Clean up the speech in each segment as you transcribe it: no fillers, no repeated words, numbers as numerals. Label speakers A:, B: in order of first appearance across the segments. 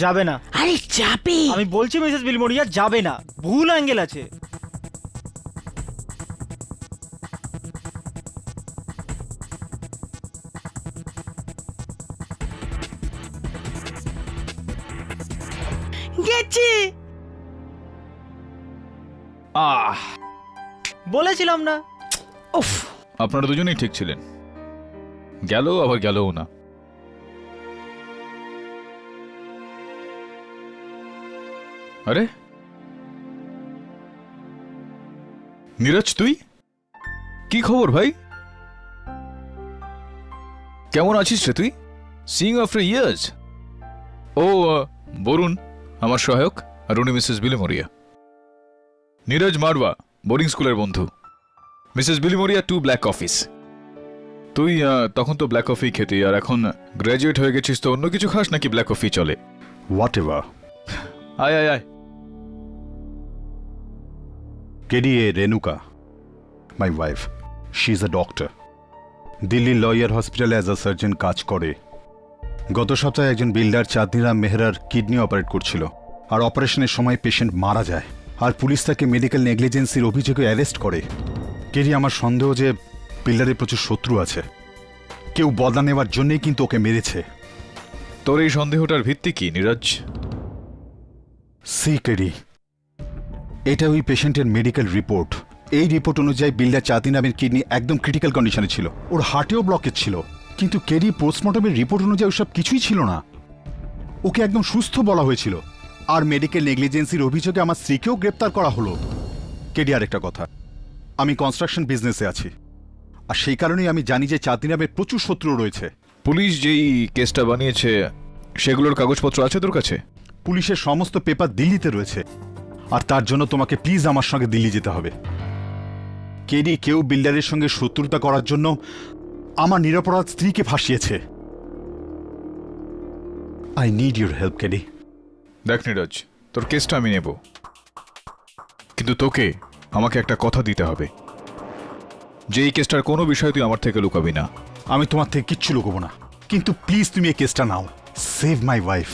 A: যাবে না।
B: আরে যাবে।
A: আমি বলছি মিসেস বিলমোরিয়া যাবে না, ভুল অ্যাঙ্গেল আছে।
B: গেছে।
A: বলেছিলাম না।
B: উফ,
C: আপনারা দুজনেই ঠিক ছিলেন, গেল আবার গেলও না। আরে নীরজ, তুই কি খবর ভাই? কেমন আছিস রে তুই? Seeing after years. ও বরুণ আমার সহায়ক, আর উনি মিসেস বিলিমোরিয়া। নীরজ মারওয়া বোর্ডিং স্কুলের বন্ধু, মিসেস বিলিমোরিয়া 2 ব্ল্যাক অফিস। তুই তখন তো ব্ল্যাক কফি খেতি, আর এখন গ্র্যাজুয়েট হয়ে গেছিস তো অন্য কিছু খাস নাকি ব্ল্যাক কফি চলে?
D: What ever.
C: আয় আয় আয়।
D: KDA Renuka, my wife, she is a doctor. দিল্লির লয়ার হসপিটালে অ্যাজ আ সার্জন কাজ করে। গত সপ্তাহে একজন বিল্ডার চাঁদনিরাম মেহরার কিডনি অপারেট করছিল, আর অপারেশনের সময় পেশেন্ট মারা যায়, আর পুলিশ তাকে মেডিকেল নেগলিজেন্সির অভিযোগে অ্যারেস্ট করে। কেডি, আমার সন্দেহ যে বিল্ডারের প্রচুর শত্রু আছে, কেউ বদলা নেওয়ার জন্যই কিন্তু ওকে মেরেছে।
C: তোর এই সন্দেহটার ভিত্তি কি নীরজ?
D: সি কেডি, এটা ওই পেশেন্টের মেডিকেল রিপোর্ট। এই রিপোর্ট অনুযায়ী বিল্ডার চাঁদনিরামের কিডনি একদম ক্রিটিক্যাল কন্ডিশনে ছিল, ওর হার্টেও ব্লকেজ ছিল। কিন্তু কেডি, পোস্টমর্টমের রিপোর্ট অনুযায়ী ওসব কিছুই ছিল না, ওকে একদম সুস্থ বলা হয়েছিল। আর মেডিকেল নেগলিজেন্সির অভিযোগে আমার স্ত্রীকেও গ্রেপ্তার করা হলো। কেডি, আরেকটা কথা, আমি কনস্ট্রাকশন বিজনেসে আছি, আর সেই কারণেই আমি জানি যে চাঁদনিরামের প্রচুর শত্রু রয়েছে।
C: পুলিশ যেই কেসটা বানিয়েছে সেগুলোর কাগজপত্র আছে তোর কাছে?
D: পুলিশের সমস্ত পেপার দিল্লিতে রয়েছে, আর তার জন্য তোমাকে প্লিজ আমার সঙ্গে দিল্লি যেতে হবে। কেডি, কেউ বিল্ডারের সঙ্গে শত্রুতা করার জন্য আমার নিরপরাধ স্ত্রীকে ফাঁসিয়েছে। I need your help KD.
C: দেখ নীরজ, তোর কেসটা আমি নেব, কিন্তু তোকে আমাকে একটা কথা দিতে হবে যে এই কেসটার কোনো বিষয় তুই আমার থেকে লুকাবি না।
D: আমি তোমার থেকে কিচ্ছু লুকোবো না, কিন্তু প্লিজ তুমি এই কেসটা নাও। Save my wife.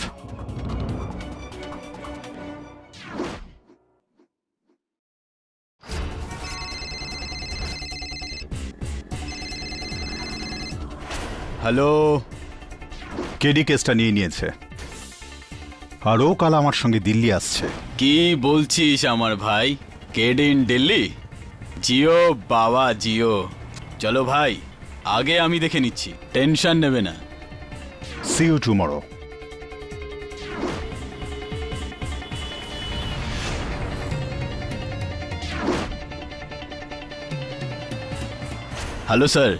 D: Hello. KD কেসটা নিয়ে নিয়েছে, আর ও কাল আমার সঙ্গে দিল্লি আসছে।
E: কি বলছিস আমার ভাই? কেড ইন দিল্লি? জিও বাবা জিও। চলো ভাই, আগে আমি দেখে নিচ্ছি, টেনশন নেবে না।
D: See you tomorrow.
E: Hello sir,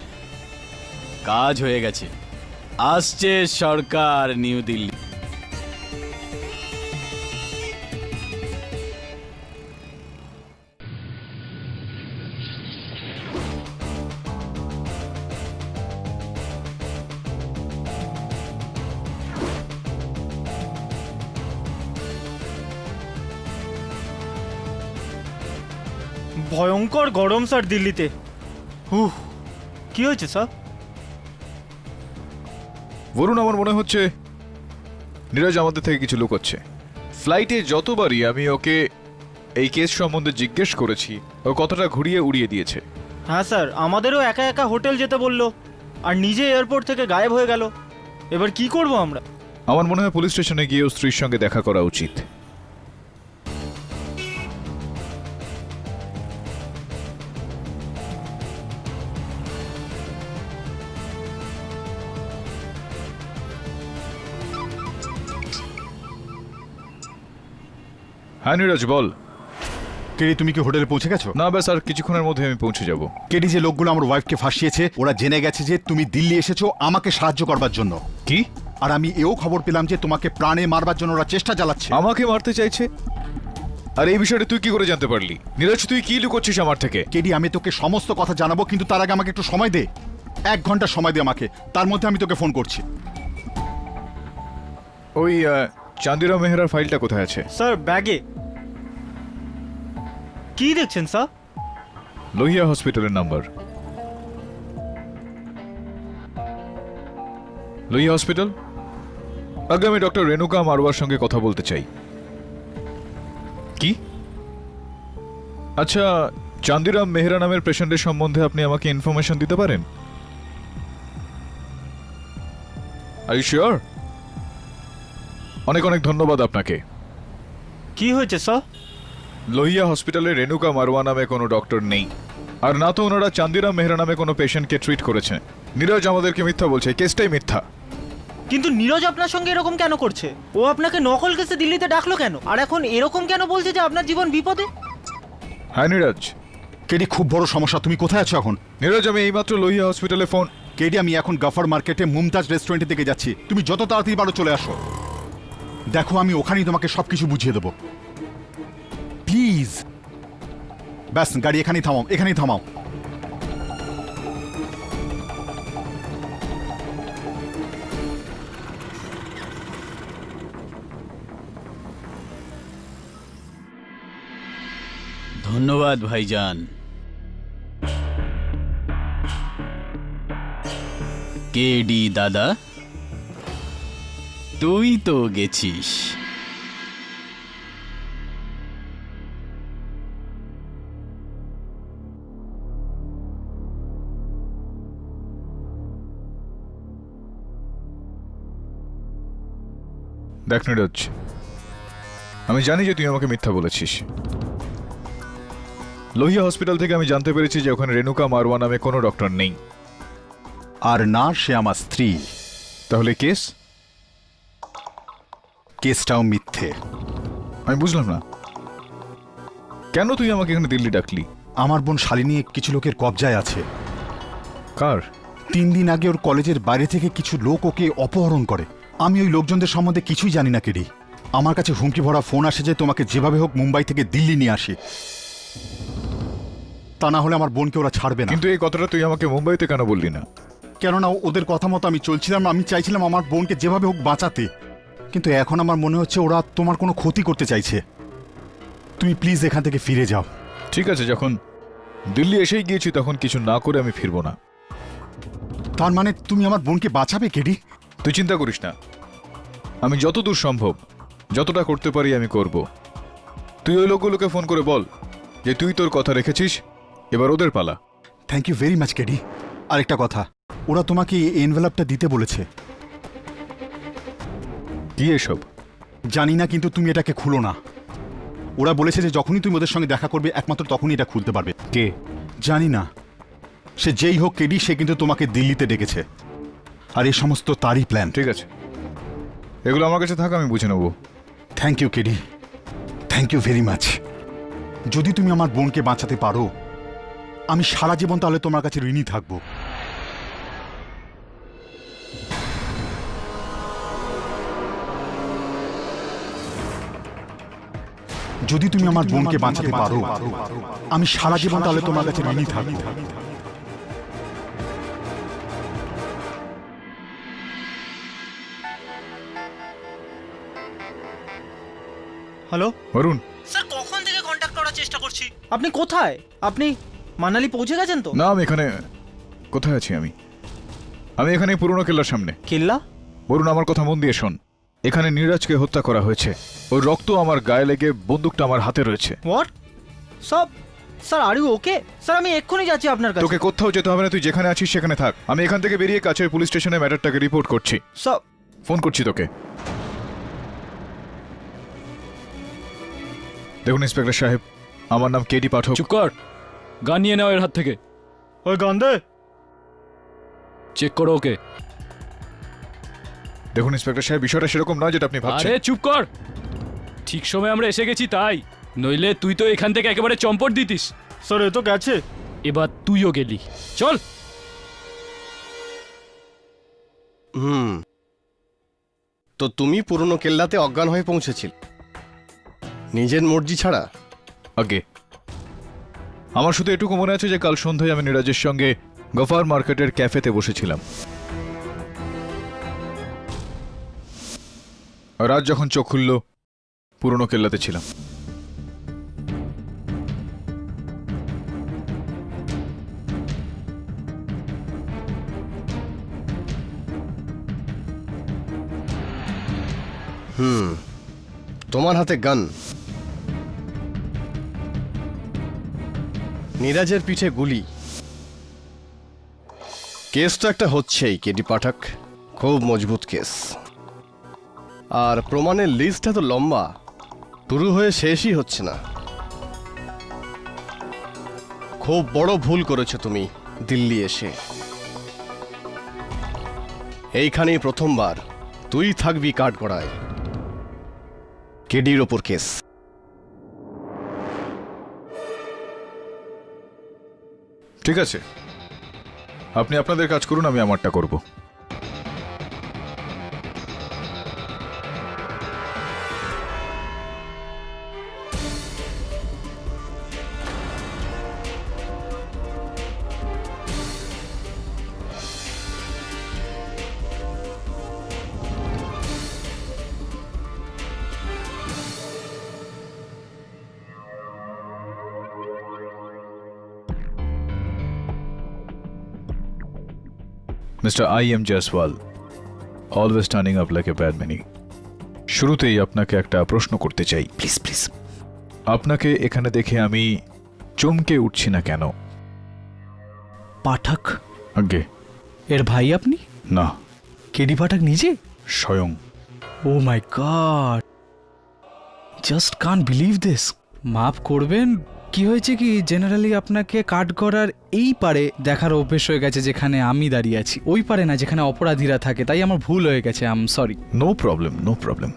E: কাজ হয়ে গেছে, আসছে সরকার নিউ দিল্লি।
A: ভয়ঙ্কর গরম স্যার দিল্লিতে। হুহ, কি হয়েছে স্যার?
C: বরুণ, আমার মনে হচ্ছে নীরজ আমাদের থেকে কিছু লুকোচ্ছে। ফ্লাইটে যতবারই আমি ওকে এই কেস সম্বন্ধে জিজ্ঞেস করেছি, ও কথাটা ঘুরিয়ে উড়িয়ে দিয়েছে।
A: হ্যাঁ স্যার, আমাদেরও একা একা হোটেল যেতে বললো, আর নিজে এয়ারপোর্ট থেকে গায়েব হয়ে গেল। এবার কি করব আমরা?
C: আমার মনে হয় পুলিশ স্টেশনে গিয়ে ওর স্ত্রীর সঙ্গে দেখা করা উচিত। হ্যাঁ নীরজ, বল।
D: কেডি, তুমি কি হোটেলে পৌঁছে গেছো?
C: না, ব্যাস আর কিছুক্ষণের মধ্যে আমি পৌঁছে যাব।
D: কেডি, যে লোকগুলো আমার ওয়াইফকে ফাঁসিয়েছে ওরা জেনে গেছে যে তুমি দিল্লি এসেছো আমাকে সাহায্য করবার জন্য।
C: কি?
D: আর আমি এও খবর পেলাম যে তোমাকে প্রাণে মারবার জন্য ওরা চেষ্টা চালাচ্ছে।
C: আমাকে মারতে চাইছে? আর এই বিষয়টা তুই কি করে জানতে পারলি? নীরজ, তুই কি লুকোচ্ছিস আমার থেকে?
D: কেডি, আমি তোকে সমস্ত কথা জানাবো, কিন্তু তার আগে আমাকে একটু সময় দে। 1 ঘন্টা সময় দে আমাকে, তার মধ্যে আমি তোকে ফোন করছি।
C: ওই চাঁদিরাম মেহরার ফাইলটা কোথায় আছে?
A: স্যার ব্যাগে। কি দেখছেন স্যার?
C: লোহিয়া হসপিটালের নাম্বার। লোহিয়া হসপিটাল? আগে আমি ডক্টর রেণুকা মারওয়ার সঙ্গে কথা বলতে চাই। কি? আচ্ছা, চান্দিরাম মেহরা নামের পেশেন্টের সম্বন্ধে আপনি আমাকে ইনফরমেশন দিতে পারেন? Are you sure? অনেক অনেক ধন্যবাদ আপনাকে।
A: কি হয়েছে স্যার?
C: লোহিয়া হসপিটালে রেণুকা মারওয়া নামে কোনো ডক্টর নেই, আর না তো ওনারা চান্দিরাম মেহরা নামে কোনো পেশেন্টকে ট্রিট করেছে। নীরজ আমাদেরকে মিথ্যা বলছে, কেসটাই মিথ্যা।
A: কিন্তু নীরজ আপনার সঙ্গে এরকম কেন করছে? ও আপনাকে নকল কেসে দিল্লিতে ডাকলো কেন? আর এখন এরকম কেন বলছে যে আপনার জীবন বিপদে?
C: হ্যাঁ নীরজ।
D: কেডি, খুব বড় সমস্যা। তুমি কোথায় আছো এখন?
C: নীরজ, আমি এইমাত্র লোহিয়া হসপিটালে ফোন।
D: কেডি, আমি এখন গাফার মার্কেটে মুমতাজ রেস্টুরেন্টের দিকে যাচ্ছি। তুমি যত তাড়াতাড়ি পারো চলে আসো। দেখো, আমি ওখানেই তোমাকে সবকিছু বুঝিয়ে দেবো। প্লিজ। ব্যাস, গাড়ি এখানেই থামাও, এখানেই থামাও।
E: ধন্যবাদ ভাইজান। কেডি দাদা, তুই তো গেছিস।
C: দেখ নীরজ, আমি জানি যে তুই আমাকে মিথ্যা বলেছিস। লোহিয়া হসপিটাল থেকে আমি জানতে পেরেছি যে ওখানে রেণুকা মারওয়া নামে কোনো ডক্টর নেই।
D: আর না, সে আমার স্ত্রী।
C: তাহলে কেস?
D: কেসটাও মিথ্যে।
C: আমি বুঝলাম না, কেন তুই আমাকে এখানে দিল্লি ডাকলি?
D: আমার বোন শালিনী কিছু লোকের কবজায় আছে।
C: কার?
D: 3 দিন আগে ওর কলেজের বাইরে থেকে কিছু লোক ওকে অপহরণ করে। আমি ওই লোকজনদের সম্বন্ধে কিছুই জানি না কেডি। আমার কাছে হুমকি ভরা ফোন আসে যে তোমাকে যেভাবে হোক মুম্বাই থেকে দিল্লি নিয়ে আসে, তা না হলে আমার বোনকে ওরা ছাড়বে না।
C: কিন্তু এই কথাটা তুই আমাকে মুম্বাইতে কেন বললি না?
D: কেননা ওদের কথা মতো আমি চলছিলাম। আমি চাইছিলাম আমার বোনকে যেভাবে হোক বাঁচাতে, কিন্তু এখন আমার মনে হচ্ছে ওরা তোমার কোনো ক্ষতি করতে চাইছে। তুমি প্লিজ এখান থেকে ফিরে যাও।
C: ঠিক আছে, যখন দিল্লি এসেই গিয়েছি তখন কিছু না করে আমি ফিরবো না।
D: তার মানে তুমি আমার বোনকে বাঁচাবে কেডি?
C: তুই চিন্তা করিস না, আমি যতদূর সম্ভব যতটা করতে পারি আমি করব। তুই ওই লোকগুলোকে ফোন করে বল যে তুই তোর কথা রেখেছিস, এবার ওদের পালা।
D: Thank you very much KD. আরেকটা কথা, ওরা তোমাকে এই এনভেলপটা দিতে বলেছে।
C: কি এসব?
D: জানি না, কিন্তু তুমি এটাকে খুলো না। ওরা বলেছে যে যখনই তুমি ওদের সঙ্গে দেখা করবে একমাত্র তখনই এটা খুলতে পারবে।
C: কে?
D: জানি না, সে যেই হোক কেডি, সে কিন্তু তোমাকে দিল্লিতে ডেকেছে। আর এই সমস্ত তারই প্ল্যান।
C: ঠিক আছে, এগুলো আমার কাছে থাক, আমি বুঝে নেবো।
D: Thank you KD, thank you very much. যদি তুমি আমার বোনকে বাঁচাতে পারো, আমি সারা জীবন তাহলে তোমার কাছে ঋণী থাকবো। যদি তুমি আমার বোনকে বাঁচাতে পারো, আমি সারা জীবন তাহলে তোমার কাছে ঋণী থাকবো।
A: হ্যালো
C: বরুণ,
A: স্যার, কখন থেকে কন্ট্যাক্ট করার চেষ্টা করছি। আপনি কোথায়? আপনি মানালি পৌঁছে গেছেন তো?
C: না, আমি এখানে। কোথায় আছি আমি? আমি এখানে পুরনো কেল্লার সামনে।
A: কেল্লা?
C: বরুণ, আমার কথা মন দিয়ে শোন। এখানে নীরজকে হত্যা করা হয়েছে। ওর রক্ত আমার গায়ে লেগে বন্দুকটা আমার হাতে রয়েছে।
A: হোয়াট? সব sir, are you okay? Sir, আমি এক্ষুনি যাচ্ছি আপনার কাছে।
C: তোকে কোথাও যেতে হবে না, তুই যেখানে আছিস সেখানে থাক। আমি এখান থেকে বেরিয়ে কাছের পুলিশ স্টেশনে ম্যাটারটাকে রিপোর্ট করছি।
A: সব
C: ফোন করছি তোকে। দেখুন ইন্সপেক্টর সাহেব, আমার নাম কেডি পাঠক।
B: চুপ কর, গান নিয়ে নাও এর হাত থেকে।
A: ওই গান্ধে,
B: চেক করো ওকে।
C: দেখুন ইন্সপেক্টর সাহেব, বিষয়টা সেরকম নয় যেটা আপনি ভাবছেন।
B: আরে চুপ কর, ঠিক সময় আমরা এসে গেছি তাই, নইলে তুই তো এখান থেকে একেবারে চম্পট দিতিস।
A: স্যার এ তো গেছে।
B: এবার তুইও গেলি, চল।
F: তো তুমি পুরনো কেল্লাতে অজ্ঞান হয়ে পৌঁছেছিল নিজের মর্জি ছাড়া?
C: আগে আমার শুধু এটুকু মনে আছে যে কাল সন্ধ্যায় আমি নীরজের সঙ্গে গফার মার্কেটের ক্যাফেতে বসেছিলাম। রাত যখন চোখ খুলল, পুরনো কেল্লাতে ছিলাম।
F: তোমার হাতে গান, নীরাজের পিঠে গুলি। কেস তো একটা হচ্ছেই কেডি পাঠক, খুব মজবুত কেস। আর প্রমাণের লিস্টটা তো লম্বা, শুরু হয়ে শেষই হচ্ছে না। খুব বড় ভুল করেছো তুমি দিল্লি এসে। এইখানেই প্রথমবার তুই থাকবি কাঠগড়ায়। কেডির ওপর কেস।
C: ঠিক আছে, আপনি আপনাদের কাজ করুন, আমি আমারটা করব। Mr. I.M. Jaiswal, always turning up like a bad many. শুরুতেই আপনাকে একটা প্রশ্ন করতে চাই।
B: Please please.
C: আপনাকে এখানে দেখে আমি চমকে উঠছি না কেন?
B: পাঠক
C: আগে
B: এর ভাই আপনি?
C: না,
B: কেডি পাঠক নিজে?
C: স্বয়ং।
B: Oh my God, just can't believe this. মাফ করবেন, কি হয়েছে কি জেনারেলি আপনাকে কাঠগড়ার এই পারে দেখার অভ্যেস হয়ে গেছে যেখানে আমি দাঁড়িয়ে আছি, ওই পারে না যেখানে অপরাধীরা থাকে, তাই আমার ভুল হয়ে গেছে। I am sorry.
C: No problem, no problem.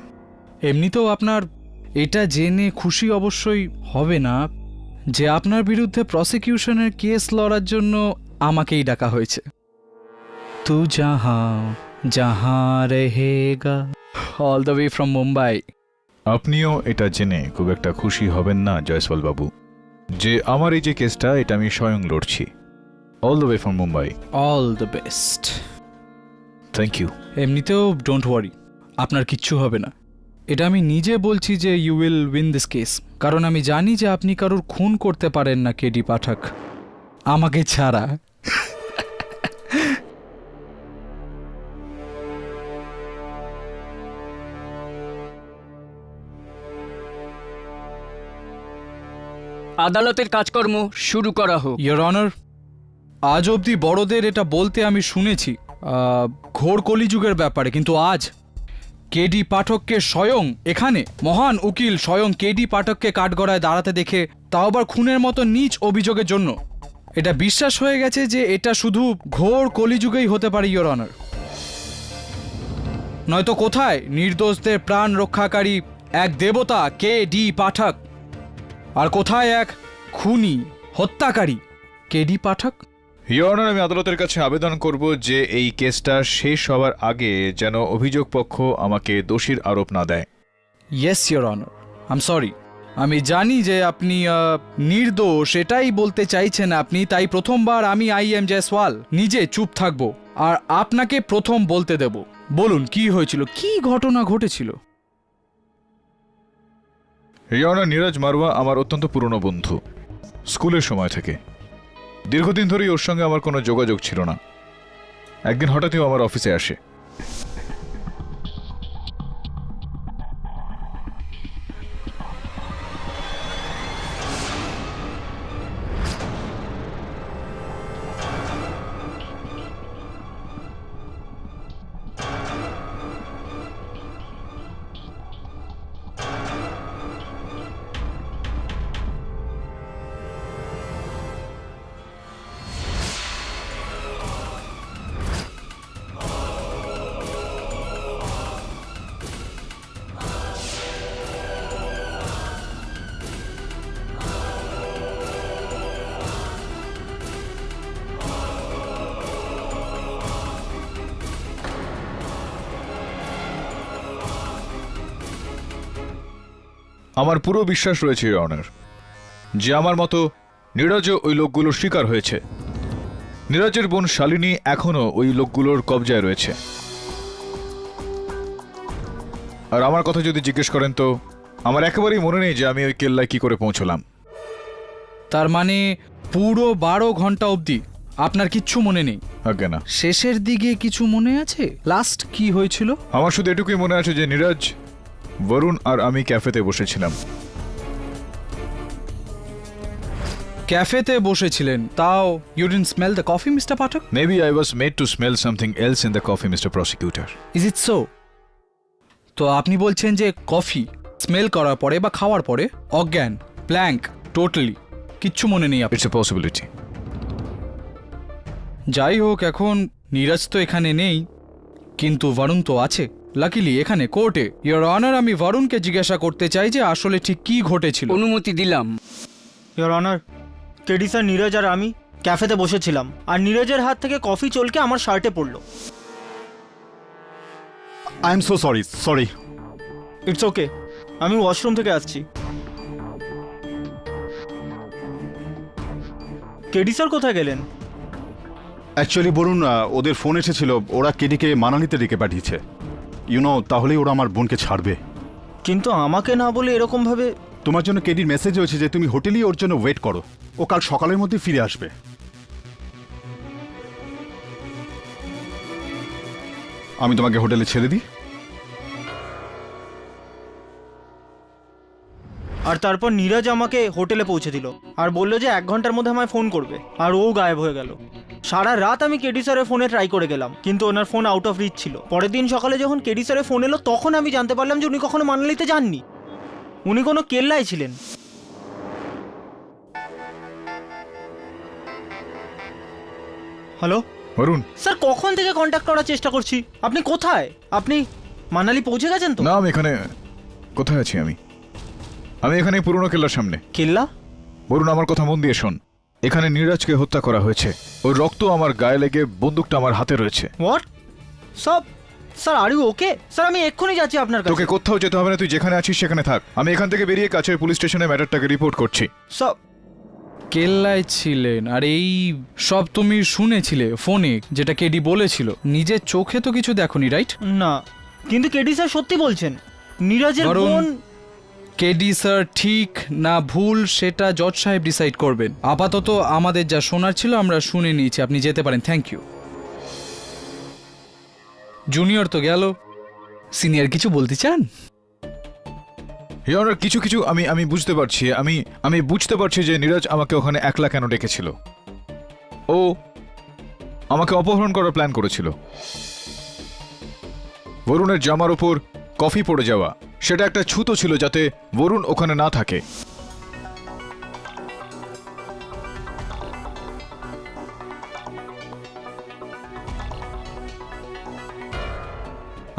B: এমনিতেও আপনার এটা জেনে খুশি অবশ্যই হবে না যে আপনার বিরুদ্ধে প্রসিকিউশনের কেস লড়ার জন্য আমাকেই ডাকা হয়েছে। তু জাহা জাহা রহেগা, all the way from Mumbai.
C: আপনিও এটা জেনে খুব একটা খুশি হবেন না জয়সওয়াল বাবু, যে আমার এই যে কেসটা এটা আমি স্বয়ং লড়ছি, all the way from Mumbai.
B: All the best.
C: Thank you.
B: এমনিতেও ডোন্ট ওয়ারি, আপনার কিচ্ছু হবে না। এটা আমি নিজে বলছি যে you will win this case, কারণ আমি জানি যে আপনি কারোর খুন করতে পারেন না কেডি পাঠক, আমাকে ছাড়া।
G: আদালতের কাজকর্ম শুরু করা হোক।
B: ইয়োর অনার, আজ অবধি বড়দের এটা বলতে আমি শুনেছি ঘোর কলিযুগের ব্যাপারে, কিন্তু আজ কেডি পাঠককে স্বয়ং এখানে মহান উকিল স্বয়ং কেডি পাঠককে কাঠগড়ায় দাঁড়াতে দেখে, তাও আবার খুনের মতো নীচ অভিযোগের জন্য, এটা বিশ্বাস হয়ে গেছে যে এটা শুধু ঘোর কলিযুগেই হতে পারে ইয়োর অনার। নয়তো কোথায় নির্দোষদের প্রাণ রক্ষাকারী এক দেবতা কেডি পাঠক, আর কোথায় এক খুনি হত্যাকারী কেডি পাঠক?
C: ইয়োর অনার, আমি আদালতের কাছে আবেদন করব যে এই কেসটা শেষ হওয়ার আগে যেন অভিযোগ পক্ষ আমাকে দোষীর আরোপ না দেয়।
B: Yes your honour, I am sorry. আমি জানি যে আপনি নির্দোষ এটাই বলতে চাইছেন আপনি, তাই প্রথমবার আমি I.M. জয়সওয়াল নিজে চুপ থাকব আর আপনাকে প্রথম বলতে দেব। বলুন কি হয়েছিল, কি ঘটনা ঘটেছিল?
C: ইয়োর অনার, নীরজ মারওয়া আমার অত্যন্ত পুরনো বন্ধু, স্কুলের সময় থেকে। দীর্ঘদিন ধরেই ওর সঙ্গে আমার কোনো যোগাযোগ ছিল না। একদিন হঠাৎই ও আমার অফিসে আসে। আমার পুরো বিশ্বাস রয়েছে ইয়োর অনার যে আমার মতো নীরজও ওই লোকগুলোর শিকার হয়েছে। নীরজের বোন শালিনী এখনো ওই লোকগুলোর কবজায় রয়েছে। আর আমার কথা যদি জিজ্ঞেস করেন তো আমার একেবারেই মনে নেই যে আমি ওই কেল্লায় কি করে পৌঁছলাম।
B: তার মানে পুরো 12 ঘন্টা অবধি আপনার কিচ্ছু মনে নেই?
C: আজ্ঞে না।
B: শেষের দিকে কিছু মনে আছে? লাস্ট কি হয়েছিল?
C: আমার শুধু এটুকুই মনে আছে যে নীরজ বরুণ আর আমি ক্যাফেতে বসেছিলাম।
B: ক্যাফেতে বসেছিলেন, তাও you didn't smell the coffee mister Pathak?
C: Maybe I was made to smell something else in the coffee, Mr. Prosecutor.
B: Is it so? তো আপনি বলছেন যে কফি স্মেল করার পরে বা খাওয়ার পরে অজ্ঞান, ব্ল্যাঙ্ক, টোটালি কিচ্ছু মনে নেই আপনার?
C: It's a possibility.
B: যাই হোক, এখন নীরজ তো এখানে নেই, কিন্তু বরুণ তো আছে। লাকিলি এখানে কোর্টে ইওর অনার, আমি বরুণকে জিজ্ঞাসা করতে চাই যে আসলে ঠিক কি ঘটেছিল।
G: অনুমতি দিলাম।
A: Your honour, KD sir, Neeraj আর আমি ক্যাফেতে বসেছিলাম, আর নীরজের হাত থেকে কফি চলকে আমার শার্টে পড়লো।
D: I am so sorry.
A: It's okay, আমি ওয়াশরুম থেকে আসছি। কেডি স্যার কোথায় গেলেন?
D: অ্যাকচুয়ালি বলুন, ওদের ফোন এসেছিল, ওরা কেডিকে মানালিতে ডেকে পাঠিয়েছে। তাহলেই ওরা আমার বোনকে ছাড়বে।
A: কিন্তু আমাকে না বলে এরকম ভাবে।
D: তোমার জন্য কেডির মেসেজ হয়েছে যে তুমি হোটেলেই ওর জন্য ওয়েট করো, ও কাল সকালের মধ্যে ফিরে আসবে। আমি তোমাকে হোটেলে ছেড়ে দিই।
A: আর তারপর নীরজ আমাকে হোটেলে পৌঁছে দিল আর বললো যে 1 ঘন্টার মধ্যে আমায় ফোন করবে, আর ও গায়েব হয়ে গেল। সারা রাত আমি কেডি স্যারের ফোনে ট্রাই করে গেলাম, কিন্তু ওনার ফোন আউট অফ রিচ ছিল। পরের দিন সকালে যখন কেডি স্যারের ফোন এলো, তখন আমি জানতে পারলাম যে উনি কখনো মানালিতে যাননি, উনি কোনো কেল্লায় ছিলেন। হ্যালো
C: বরুণ,
A: স্যার, কখন থেকে কন্ট্যাক্ট করার চেষ্টা করছি। আপনি কোথায়? আপনি মানালি পৌঁছে গেছেন তো?
C: না, আমি এখানে। কোথায় আছি আমি? আমি এখানে পুরনো কেল্লার সামনে।
A: কেল্লা?
C: বরুণ, আমার কথা মন দিয়ে শোন। এখানে নীরজকে হত্যা করা হয়েছে, ওর রক্ত আমার গায়ে লেগে বন্দুকটা আমার হাতে রয়েছে।
A: What? Sir, are you okay? Sir, আমি এক্ষুনি যাচ্ছি আপনার কাছে।
C: তোকে কোথাও যেতে হবে না, তুই যেখানে আছিস সেখানে থাক। আমি এখান থেকে বেরিয়ে কাছের পুলিশ স্টেশনে ম্যাটারটাকে রিপোর্ট করছি।
A: স্যার,
B: কেল্লায় ছিলেন আর এই সব তুমি শুনেছিলে ফোনে, যেটা কেডি বলেছিল। নিজের চোখে তো কিছু দেখোনি, রাইট?
A: না, কিন্তু কেডি স্যার সত্যি বলছেন, নীরজের
B: বরুণ,
A: বোন।
B: কেডি স্যার ঠিক না ভুল সেটা জজ সাহেব ডিসাইড করবেন। আপাতত আমাদের যা শোনার ছিল আমরা শুনে নিয়েছি, আপনি যেতে পারেন। Thank you. জুনিয়র তো গেল, সিনিয়র কিছু বলতে চান?
C: ইওর কিছু কিছু আমি বুঝতে পারছি। আমি বুঝতে পারছি যে নীরজ আমাকে ওখানে একলা কেন ডেকেছিল। ও আমাকে অপহরণ করার প্ল্যান করেছিল। বরুণের জামার উপর কফি পড়ে যাওয়া, সেটা একটা ছুতো ছিল যাতে বরুণ ওখানে না থাকে।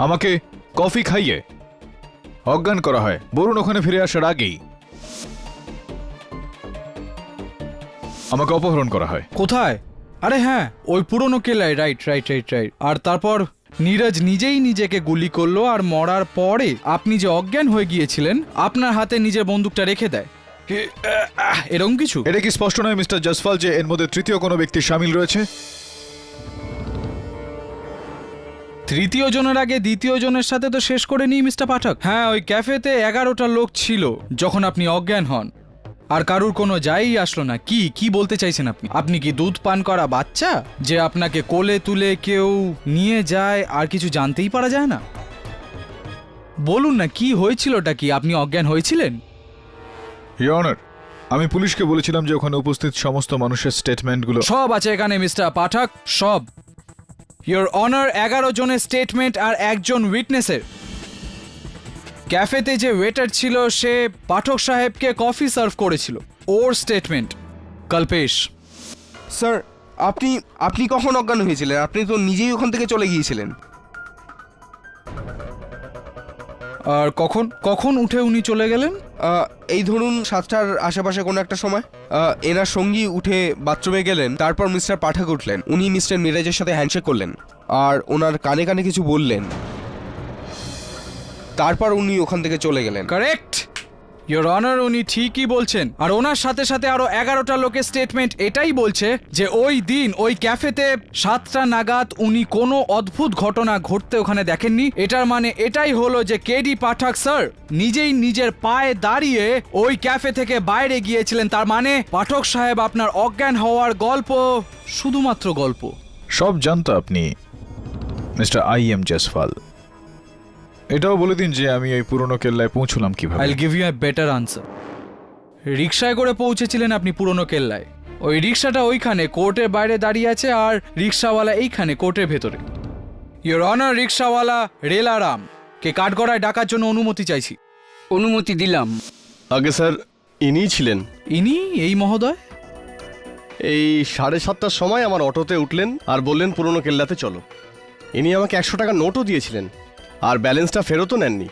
C: আমাকে কফি খাইয়ে অজ্ঞান করা হয় বরুণ ওখানে ফিরে আসার আগেই। আমাকে অপহরণ করা হয়।
B: কোথায়? আরে হ্যাঁ, ওই পুরনো কেল্লায়। রাইট। আর তারপর নীরজ নিজেই নিজেকে গুলি করলো, আর মরার পরে আপনি যে অজ্ঞান হয়ে গিয়েছিলেন, আপনার হাতে নিজের বন্দুকটা রেখে দেয়। এরকম কিছু?
C: এটা কি স্পষ্ট নয় মিস্টার জসওয়াল যে এর মধ্যে তৃতীয় কোনো ব্যক্তি শামিল রয়েছে?
B: তৃতীয় জনের আগে দ্বিতীয় জনের সাথে তো শেষ করে নিই মিস্টার পাঠক। হ্যাঁ, ওই ক্যাফেতে 11টা লোক ছিল যখন আপনি অজ্ঞান হন, আর কারুর কোনো যাই আসলো না। কি বলতে চাইছেন আপনি? আপনি কি দুধ পান করা বাচ্চা যে আপনাকে কোলে তুলে কেউ নিয়ে যায় আর কিছু জানতেই পারা যায় না? বলুন না, কি হয়েছিলটা কি? আপনি অজ্ঞান হয়েছিলেন?
C: ইওর অনার, আমি পুলিশকে বলেছিলাম যে ওখানে উপস্থিত সমস্ত মানুষের স্টেটমেন্টগুলো
B: সব আছে এখানে মিস্টার পাঠক, সব। ইওর অনার, 11 জনের স্টেটমেন্ট আর একজন উইটনেসের। ক্যাফেতে যে ওয়েটার ছিল সে পাঠক সাহেবকে কফি সার্ভ করেছিল, ওর স্টেটমেন্ট। কল্পেশ।
H: স্যার, আপনি কখন অজ্ঞান হয়েছিলেন? আপনি তো নিজেই ওখান থেকে চলে গিয়েছিলেন।
B: আর কখন উঠে উনি চলে গেলেন?
H: এই ধরুন 7টার আশেপাশে কোনো একটা সময়। এনার সঙ্গী উঠে বাথরুমে গেলেন, তারপর মিস্টার পাঠক উঠলেন। উনি মিস্টার নীরজের সাথে হ্যান্ডশেক করলেন আর ওনার কানে কানে কিছু বললেন, তারপর উনি ওখান থেকে চলে গেলেন।
B: কারেক্ট ইওর অনার, উনি ঠিকই বলছেন। আর ওনার সাথে সাথে আরো 11টা লোকের স্টেটমেন্ট এটাই বলছে যে ওই দিন ওই ক্যাফেতে 7টা নাগাদ উনি কোনো অদ্ভুত ঘটনা ঘটতে ওখানে দেখেননি। এটার মানে এটাই হলো যে কেডি পাঠক স্যার নিজেই নিজের পায়ে দাঁড়িয়ে ওই ক্যাফে থেকে বাইরে গিয়েছিলেন। তার মানে পাঠক সাহেব আপনার অজ্ঞান হওয়ার গল্প শুধুমাত্র গল্প।
C: সব জানতো আপনি মিস্টার আই এম জসওয়াল। এটাও বলে দিন যে আমি এই পুরনো কেল্লায় পৌঁছলাম কিভাবে।
B: I'll give you a better answer. রিক্সায় করে পৌঁছেছিলেন আপনি পুরনো কেল্লায়। ওই রিক্সাটা ওইখানে কোর্টের বাইরে দাঁড়িয়ে আছে, আর রিক্সাওয়ালা এইখানে কোর্টের ভেতরে। ইওর অনার, রিক্সাওয়ালা রেলারাম কে কাঠগড়ায় ডাকার জন্য অনুমতি চাইছি।
G: অনুমতি দিলাম।
F: আগে স্যার, ইনিই ছিলেন।
B: ইনি এই মহোদয়?
F: এই 7:30টার সময় আমার অটোতে উঠলেন আর বললেন পুরনো কেল্লাতে চলো। ইনি আমাকে 100 টাকা নোটও দিয়েছিলেন, আর ব্যালেন্সটা ফেরতও নেননি।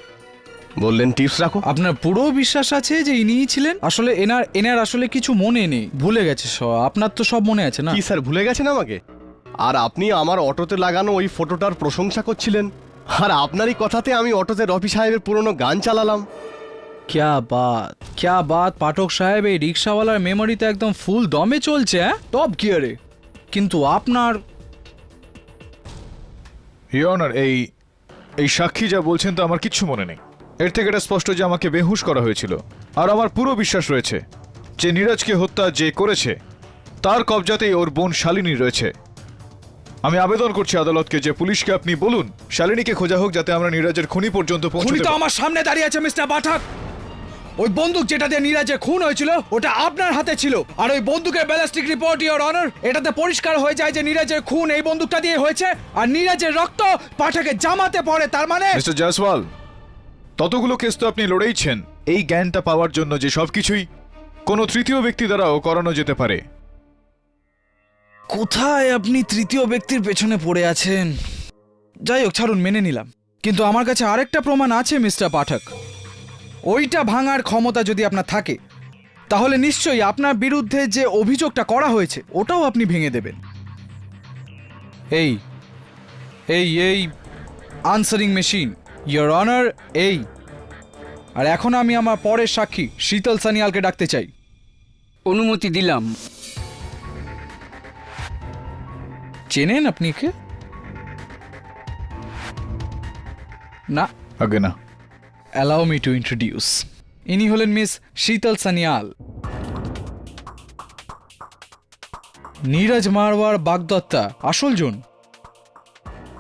F: বললেন টিপস রাখো।
B: আপনার পুরো বিশ্বাস আছে যে ইনিই ছিলেন? আসলে এনার আসলে কিছু মনে নেই, ভুলে গেছে সব। আপনার তো সব মনে আছে না?
F: কি স্যার, ভুলে গেছেন আমাকে? আর আপনি আমার অটোতে লাগানো ওই ফটোটার প্রশংসা করছিলেন, আর আপনারই কথাতে আমি অটোতে রফি সাহেবের পুরনো গান চালালাম।
B: ক্যা বাত পাঠক সাহেব, এই রিক্সাওয়ালার মেমোরিতে একদম ফুল দমে চলছে, হ্যাঁ, টপ গিয়ারে। কিন্তু আপনার
C: ইওর অনার, এই সাক্ষী যা বলছেন তা আমার কিচ্ছু মনে নেই। এর থেকে এটা স্পষ্ট যে আমাকে বেহুশ করা হয়েছিল। আর আমার পুরো বিশ্বাস রয়েছে যে নীরজকে হত্যা যে করেছে তার কবজাতেই ওর বোন শালিনী রয়েছে। আমি আবেদন করছি আদালতকে যে পুলিশকে আপনি বলুন শালিনীকে খোঁজা হোক, যাতে আমরা নীরজের খুনি পর্যন্ত
B: খুনি
C: পৌঁছতে
B: তো
C: পারি।
B: আমার সামনে দাঁড়িয়ে আছে মিস্টার পাঠক। ওই বন্দুক যেটা দিয়ে নীরজের খুন হয়েছিল ওটা আপনার হাতে ছিল, আর ওই বন্দুকের ব্যালিস্টিক রিপোর্ট, ইওর অনার, এটাতে পরিষ্কার হয়ে যায় যে নীরজের খুন এই বন্দুকটা দিয়ে হয়েছে, আর নীরজের রক্ত পাঠকের জামাতে পড়ে। তার মানে
C: মিস্টার জয়সওয়াল, ততগুলো কেস তো আপনি লড়েইছেন এই জ্ঞানটা পাওয়ার জন্য যে সবকিছুই কোনো তৃতীয় ব্যক্তি দ্বারাও করানো যেতে পারে।
B: কোথায় আপনি তৃতীয় ব্যক্তির পেছনে পড়ে আছেন? যাই হোক, ছাড়ুন, মেনে নিলাম। কিন্তু আমার কাছে আরেকটা প্রমাণ আছে মিস্টার পাঠক। ওইটা ভাঙার ক্ষমতা যদি আপনার থাকে, তাহলে নিশ্চয়ই আপনার বিরুদ্ধে যে অভিযোগটা করা হয়েছে ওটাও আপনি ভেঙে দেবেন। এই এই এই আনসারিং মেশিন, ইওর অনার, এই। আর এখন আমি আমার পরের সাক্ষী শীতল সানিয়ালকে ডাকতে চাই।
G: অনুমতি দিলাম।
B: চেনেন আপনি কে? না?
C: আগে না।
B: Allow me to introduce. ইনি হলেন মিস শীতল সানিয়াল, নীরজ মারওয়ার বাগদত্তা আসল জন।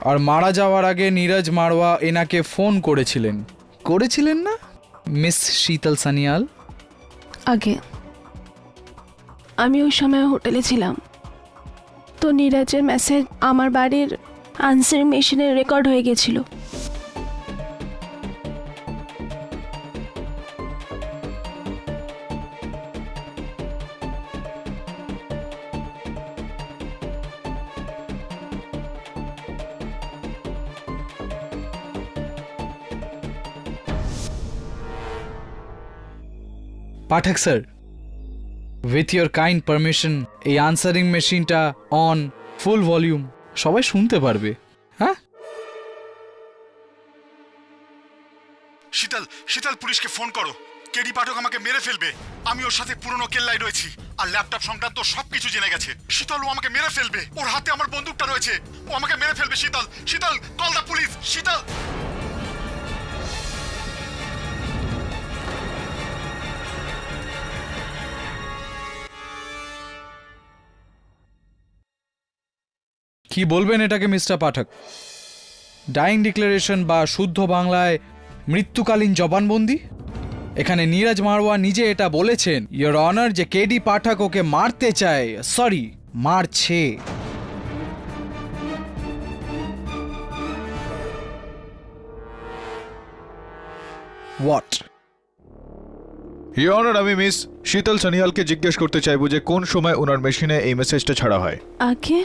B: আর মারা যাওয়ার আগে নীরজ মারওয়া এনাকে ফোন করেছিলেন না মিস শীতল সানিয়াল?
I: আগে আমি ওই সময় হোটেলে ছিলাম, তো নীরজের মেসেজ আমার বাড়ির আনসারিং মেশিনে রেকর্ড হয়ে গেছিল।
B: Pathak sir, with your kind permission, এই আনসারিং মেশিনটা অন ফুল ভলিউম, সবাই শুনতে পারবে। হ্যাঁ,
D: শীতল, পুলিশকে ফোন করো। কেডি পাঠক আমাকে মেরে ফেলবে। আমি ওর সাথে পুরনো কেল্লায় রয়েছি, আর ল্যাপটপ সংক্রান্ত সবকিছু জেনে গেছে। শীতল, ও আমাকে মেরে ফেলবে। ওর হাতে আমার বন্দুকটা রয়েছে, ও আমাকে মেরে ফেলবে। শীতল, কল দ্য পুলিশ। শীতল।
B: কি বলবেন এটাকে মিস্টার পাঠক? ডাইং ডিক্লারেশন বা শুদ্ধ বাংলায় মৃত্যুকালীন জবানবন্দি? এখানে নীরজ মারওয়া নিজে এটা বলেছেন, ইওর অনার, যে কেডি পাঠক ওকে মারতে চায়, সরি, মারছে। হোয়াট?
C: ইওর অনার, আমি মিস শীতল সানিয়ালকে জিজ্ঞেস করতে চাইবো যে কোন সময় ওনার মেশিনে এই মেসেজটা ছাড়া হয়।
I: আগে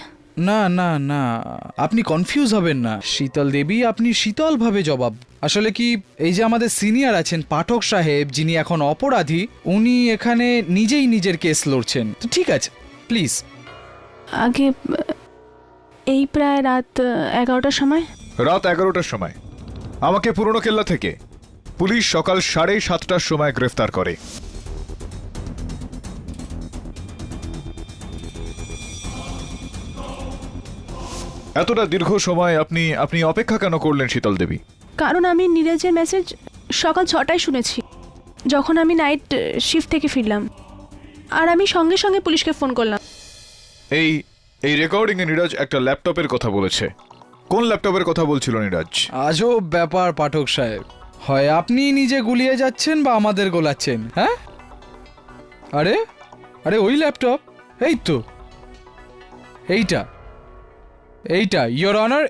B: না না না, আপনি কনফিউজ হবেন না শীতল দেবী, আপনি শীতলভাবে জবাব। আসলে কি, এই যে আমাদের সিনিয়র আছেন পাঠক সাহেব, যিনি এখন অপরাধী, উনি এখানে নিজেই নিজের কেস লড়ছেন। তো ঠিক আছে, প্লিজ।
I: আগে এই প্রায় রাত 11টার সময়।
C: রাত 11টার সময় আমাকে পুরনো কেল্লা থেকে পুলিশ সকাল 7:30টার সময় গ্রেফতার করে। এতটা দীর্ঘ সময় আপনি অপেক্ষা কেন করলেন শীতল দেবী?
I: কারণ আমি নীরজের মেসেজ সকাল 6টায় শুনেছি, যখন আমি নাইট শিফট থেকে ফিরলাম, আর আমি সঙ্গে সঙ্গে পুলিশকে ফোন করলাম।
C: এই রেকর্ডিং এ নীরজ একটা ল্যাপটপের কথা বলেছে। কোন ল্যাপটপের কথা বলছিল নীরাজ?
B: আজব ব্যাপার পাঠক সাহেব, হয় আপনি নিজে গুলিয়ে যাচ্ছেন বা আমাদের গোলাচ্ছেন। হ্যাঁ, আরে আরে ওই ল্যাপটপ, এই তো এইটা এইটা ইয়োর অনার,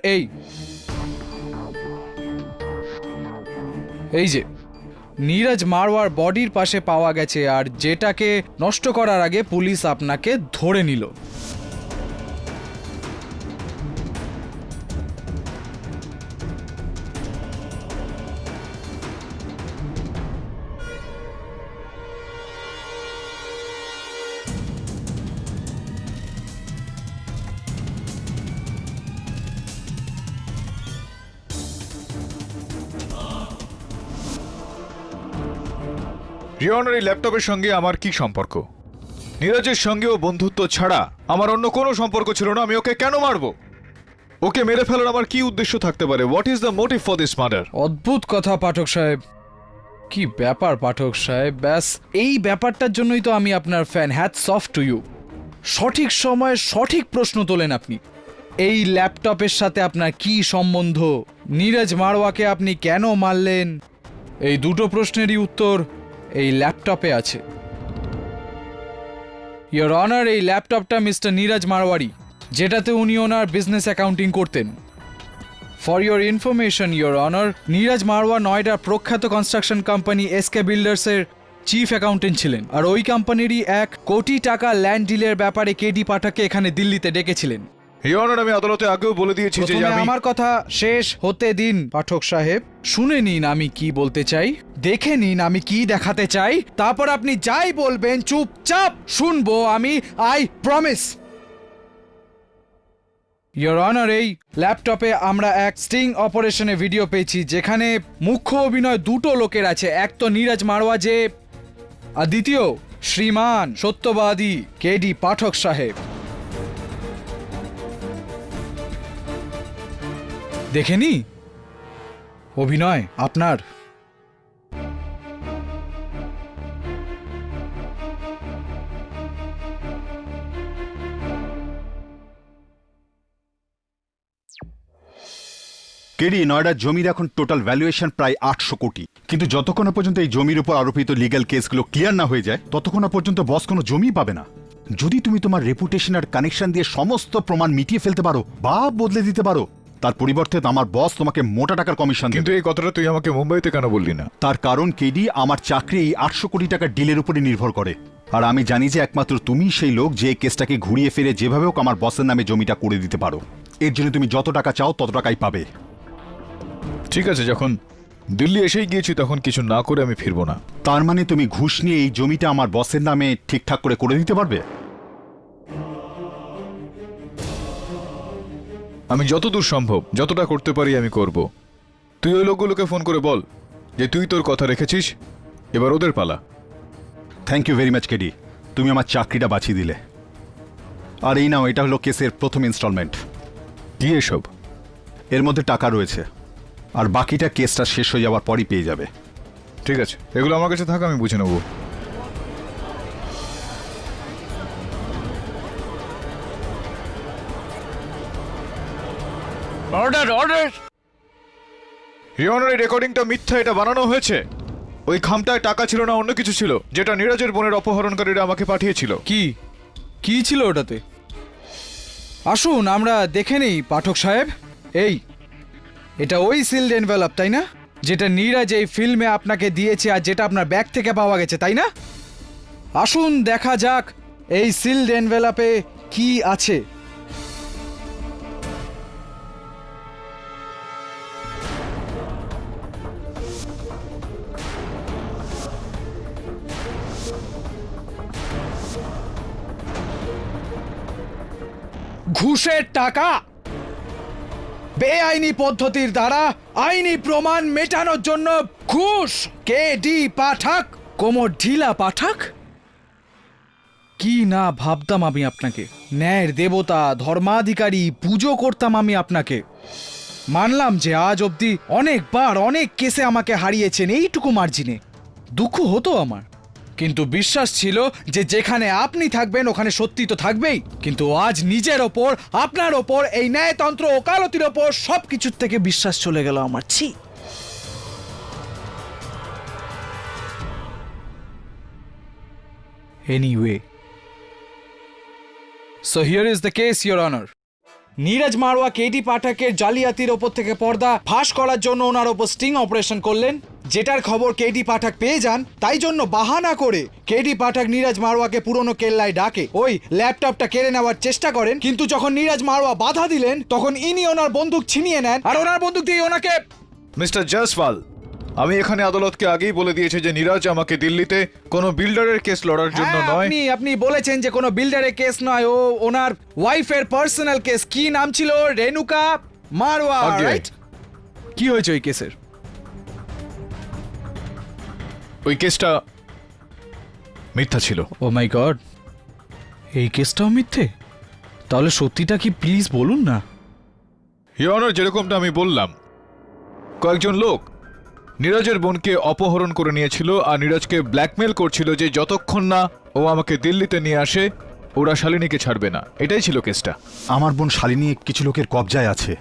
B: এই যে নীরজ মারওয়ার বডির পাশে পাওয়া গেছে, আর যেটাকে নষ্ট করার আগে পুলিশ আপনাকে ধরে নিল।
C: রিওনার এই ল্যাপটপের সঙ্গে আমার কি সম্পর্ক? নীরজের সঙ্গেও বন্ধুত্ব ছাড়া আমার অন্য কোনো সম্পর্ক ছিল না। আমি ওকে কেন মারবো? ওকে মেরে ফেলার আমার কি উদ্দেশ্য থাকতে পারে? What is the motive for this murder?
B: অদ্ভুত কথা পাঠক সাহেব, কি ব্যাপার পাঠক সাহেব, ব্যাস এই ব্যাপারটার জন্যই তো আমি আপনার fan. Hats off to you. সঠিক সময়ে সঠিক প্রশ্ন তোলেন আপনি। এই ল্যাপটপের সাথে আপনার কি সম্বন্ধ? নীরজ মারওয়াকে আপনি কেন মারলেন? এই দুটো প্রশ্নেরই উত্তর এই ল্যাপটপে আছে। ইয়োর অনার, এই ল্যাপটপটা মিস্টার নীরজ মারওয়ারি, যেটাতে উনি ওনার বিজনেস অ্যাকাউন্টিং করতেন। For your information your honour, Neeraj Marwa নয়ডার প্রখ্যাত কনস্ট্রাকশন কোম্পানি এসকে বিল্ডার্সের চিফ অ্যাকাউন্টেন্ট ছিলেন, আর ওই কোম্পানিরই 1 কোটি টাকা ল্যান্ড ডিলের ব্যাপারে কেডি পাঠককে এখানে দিল্লিতে ডেকেছিলেন।
C: রিওনার, আমি আদালতে আগেও বলে দিয়েছি যে
B: প্রথমে
C: আমি
B: আমার কথা শেষ হতে দিন পাঠক সাহেব। শুনে নিন আমি কি বলতে চাই, দেখে নিন আমি কি দেখাতে চাই, তারপর আপনি যাই বলবেন চুপচাপ শুনবো আমি, আই প্রমিস। ইয়োর অনার, এই ল্যাপটপে আমরা এক স্টিং অপারেশনে ভিডিও পেয়েছি, যেখানে মুখ্য অভিনয় দুটো লোকের আছে। এক তো নীরজ মারওয়া যে, আর দ্বিতীয় শ্রীমান সত্যবাদী কেডি পাঠক সাহেব। দেখেনি অভিনয় আপনার?
D: কেডি, নয়ডার জমির এখন টোটাল ভ্যালুয়েশন প্রায় 800 কোটি। কিন্তু যতক্ষণ না পর্যন্ত এই জমির উপর আরোপিত লিগ্যাল কেসগুলো ক্লিয়ার না হয়ে যায়, ততক্ষণ না পর্যন্ত বস কোনো জমি পাবে না। যদি তুমি তোমার রেপুটেশন আর কানেকশন দিয়ে সমস্ত প্রমাণ মিটিয়ে ফেলতে পারো বা বদলে দিতে পারো, তার পরিবর্তে আমার বস তোমাকে মোটা টাকার কমিশন
C: কিন্তু
D: দেবে।
C: এই কথাটা তুই আমাকে মুম্বাইতে কেন বললি না?
D: তার কারণ কেডি, আমার চাকরি এই 800 কোটি টাকার ডিলের উপরে নির্ভর করে। আর আমি জানি যে একমাত্র তুমি সেই লোক যে কেসটাকে ঘুরিয়ে ফিরে যেভাবে হোক আমার বসের নামে জমিটা করে দিতে পারো। এর জন্য তুমি যত টাকা চাও তত টাকাই পাবে।
C: ঠিক আছে, যখন দিল্লি এসেই গিয়েছি তখন কিছু না করে আমি ফিরবো না।
D: তার মানে তুমি ঘুষ নিয়ে এই জমিটা আমার বসের নামে ঠিকঠাক করে দিতে পারবে?
C: আমি যতদূর সম্ভব যতটা করতে পারি আমি করব। তুই ওই লোকগুলোকে ফোন করে বল যে তুই তোর কথা রেখেছিস, এবার ওদের পালা।
D: Thank you very much KD, তুমি আমার চাকরিটা বাঁচিয়ে দিলে। আর এই নাও, এটা হলো কেসের প্রথম ইনস্টলমেন্ট।
C: কি এসব?
D: এর মধ্যে টাকা রয়েছে, আর বাকিটা কেসটা শেষ হয়ে যাওয়ার পরই পেয়ে যাবে।
C: ঠিক আছে, এগুলো আমার কাছে থাক, আমি বুঝে নেব।
E: Order order.
C: রিওনার, এই রেকর্ডিংটা মিথ্যা, এটা বানানো হয়েছে। ওই খামটায় টাকা ছিল না, অন্য কিছু ছিল, যেটা নীরজের বোনের অপহরণকারীরা আমাকে পাঠিয়েছিল।
B: কি কি ছিল ওটাতে? আসুন আমরা দেখে নেই পাঠক সাহেব। এই এটা ওই সিলড এনভেলপ, তাই না? যেটা নীরজ এই ফিল্মে আপনাকে দিয়েছে আর যেটা আপনার ব্যাগ থেকে পাওয়া গেছে, তাই না? আসুন দেখা যাক এই সিলড এনভেলপে কি আছে। ঘুষের টাকা বেআইনি পদ্ধতির দ্বারা আইনি প্রমাণ মেটানোর জন্য ঘুষ। কেডি পাঠক, কোমর ঢিলা পাঠক। কি না ভাবতাম আমি আপনাকে, ন্যায়ের দেবতা, ধর্মাধিকারী, পুজো করতাম আমি আপনাকে। মানলাম যে আজ অবধি অনেকবার অনেক কেসে আমাকে হারিয়েছেন এইটুকু মার্জিনে। দুঃখ হতো আমার, কিন্তু বিশ্বাস ছিল যে যেখানে আপনি থাকবেন ওখানে সত্যি তো থাকবেই। কিন্তু আজ নিজের ওপর, আপনার ওপর, এই ন্যায়তন্ত্র ওকালতির ওপর সবকিছুর থেকে বিশ্বাস চলে গেল আমার। ছি। Anyway, so here is the case, your honour. Neeraj Marwah KD পাঠকের জালিয়াতির ওপর থেকে পর্দা ফাঁস করার জন্য ওনার ওপর স্টিং অপারেশন করলেন, যেটার খবর কেডি পাঠক পেয়ে যান। তাই জন্য বাহানা করে কেডি পাঠক নীরজ মারওয়াকে পুরনো কেল্লায় ডাকে, ওই ল্যাপটপটা কেড়ে নেওয়ার চেষ্টা করেন। কিন্তু যখন নীরজ মারওয়া বাধা দিলেন তখন ইনি ওনার বন্দুক ছিনিয়ে নেন আর ওনার বন্দুক দিয়ে ওনাকে।
C: মিস্টার জয়সওয়াল, আমি এখানে আদালতকে আগেই বলে দিয়েছি যে নীরজ আমাকে দিল্লিতে কোনো বিল্ডারের কেস লড়ার জন্য
B: হ্যাঁ,
C: নয়।
B: আপনি বলেছেন যে কোনো বিল্ডারের কেস নয়, ও ওনার ওয়াইফের পার্সোনাল কেস। কি নাম ছিল? রেনুকা মারওয়া,
C: আজ্ঞে।
B: রাইট? কি হয়েছে ওই কেসের?
C: ওই কেসটা মিথ্যা ছিল।
B: ও মাই গড, এই কেসটাও মিথ্যে? তাহলে সত্যিটা কি প্লিজ বলুন না।
C: ইওর অনার, যেরকমটা আমি বললাম, কয়েকজন লোক নীরজের বোনকে অপহরণ করে নিয়েছিল আর নীরজকে ব্ল্যাকমেল করছিল যে যতক্ষণ না ও আমাকে দিল্লিতে নিয়ে আসে ওরা শালিনীকে ছাড়বে না। এটাই ছিল কেসটা।
D: আমার বোন শালিনী কিছু লোকের কবজায় আছে।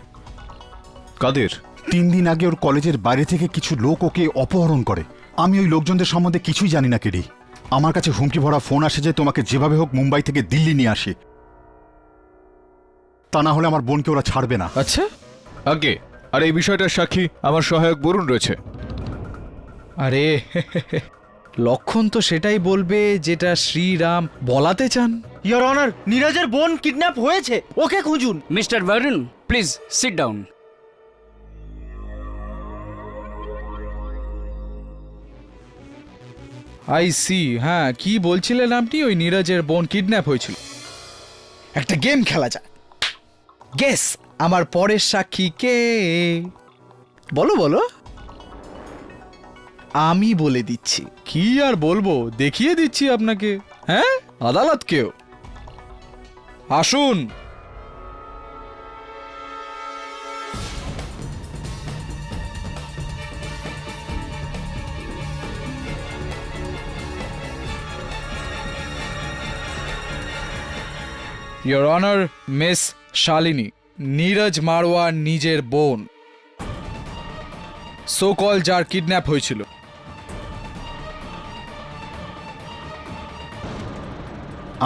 C: কাদের?
D: 3 দিন আগে ওর কলেজের বাইরে থেকে কিছু লোক ওকে অপহরণ করে। আমি ওই লোকজনদের সম্বন্ধে কিছুই জানি না কেডি। আমার কাছে হুমকি ভরা ফোন আসে যে তোমাকে যেভাবে হোক মুম্বাই থেকে দিল্লি নিয়ে আসে, তা না হলে আমার বোনকে ওরা ছাড়বে না।
B: আচ্ছা,
C: আগে, আর এই বিষয়টার সাক্ষী আমার সহায়ক বরুণ রয়েছে।
B: আরে লক্ষণ তো সেটাই বলবে যেটা শ্রীরাম বলাতে চান।
A: ইওর অনার, নীরজের বোন কিডন্যাপ হয়েছে, ওকে খুঁজুন।
G: Mister Varun, please sit down.
B: I see. হ্যাঁ, কি বলছিলেন আপনি? ওই নীরজের বোন কিডন্যাপ হয়েছিল। একটা গেম খেলা যায়। গেস আমার পরের সাক্ষী কে? বলো বলো। আমি বলে দিচ্ছি। কি আর বলবো, দেখিয়ে দিচ্ছি আপনাকে। হ্যাঁ, আদালতকেও। আসুন। Your honour, miss Shalini, Neeraj Marwar নিজের বোন, সো কল যার কিডন্যাপ হয়েছিল।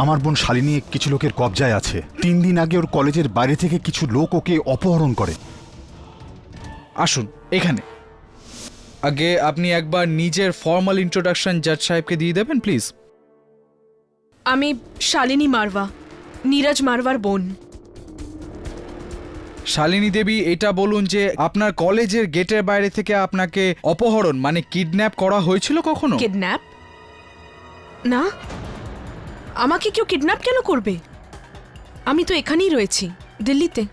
D: আমার বোন শালিনী কিছু লোকের কবজায় আছে। 3 দিন আগে ওর কলেজের বাইরে থেকে কিছু লোক ওকে অপহরণ করে।
B: আসুন এখানে। আগে আপনি একবার নিজের ফর্মাল ইন্ট্রোডাকশন জাজ সাহেবকে দিয়ে দেবেন প্লিজ।
J: আমি শালিনী মারওয়া, নীরজ মারওয়ার বোন।
B: শালিনী দেবী, এটা বলুন যে আপনার কলেজের গেটের বাইরে থেকে আপনাকে অপহরণ মানে কিডন্যাপ করা হয়েছিল কখনো?
J: কিডন্যাপ? না, আমাকে কেউ কিডন্যাপ কেন করবে? আমি তো এখানেই রয়েছি, দিল্লিতে।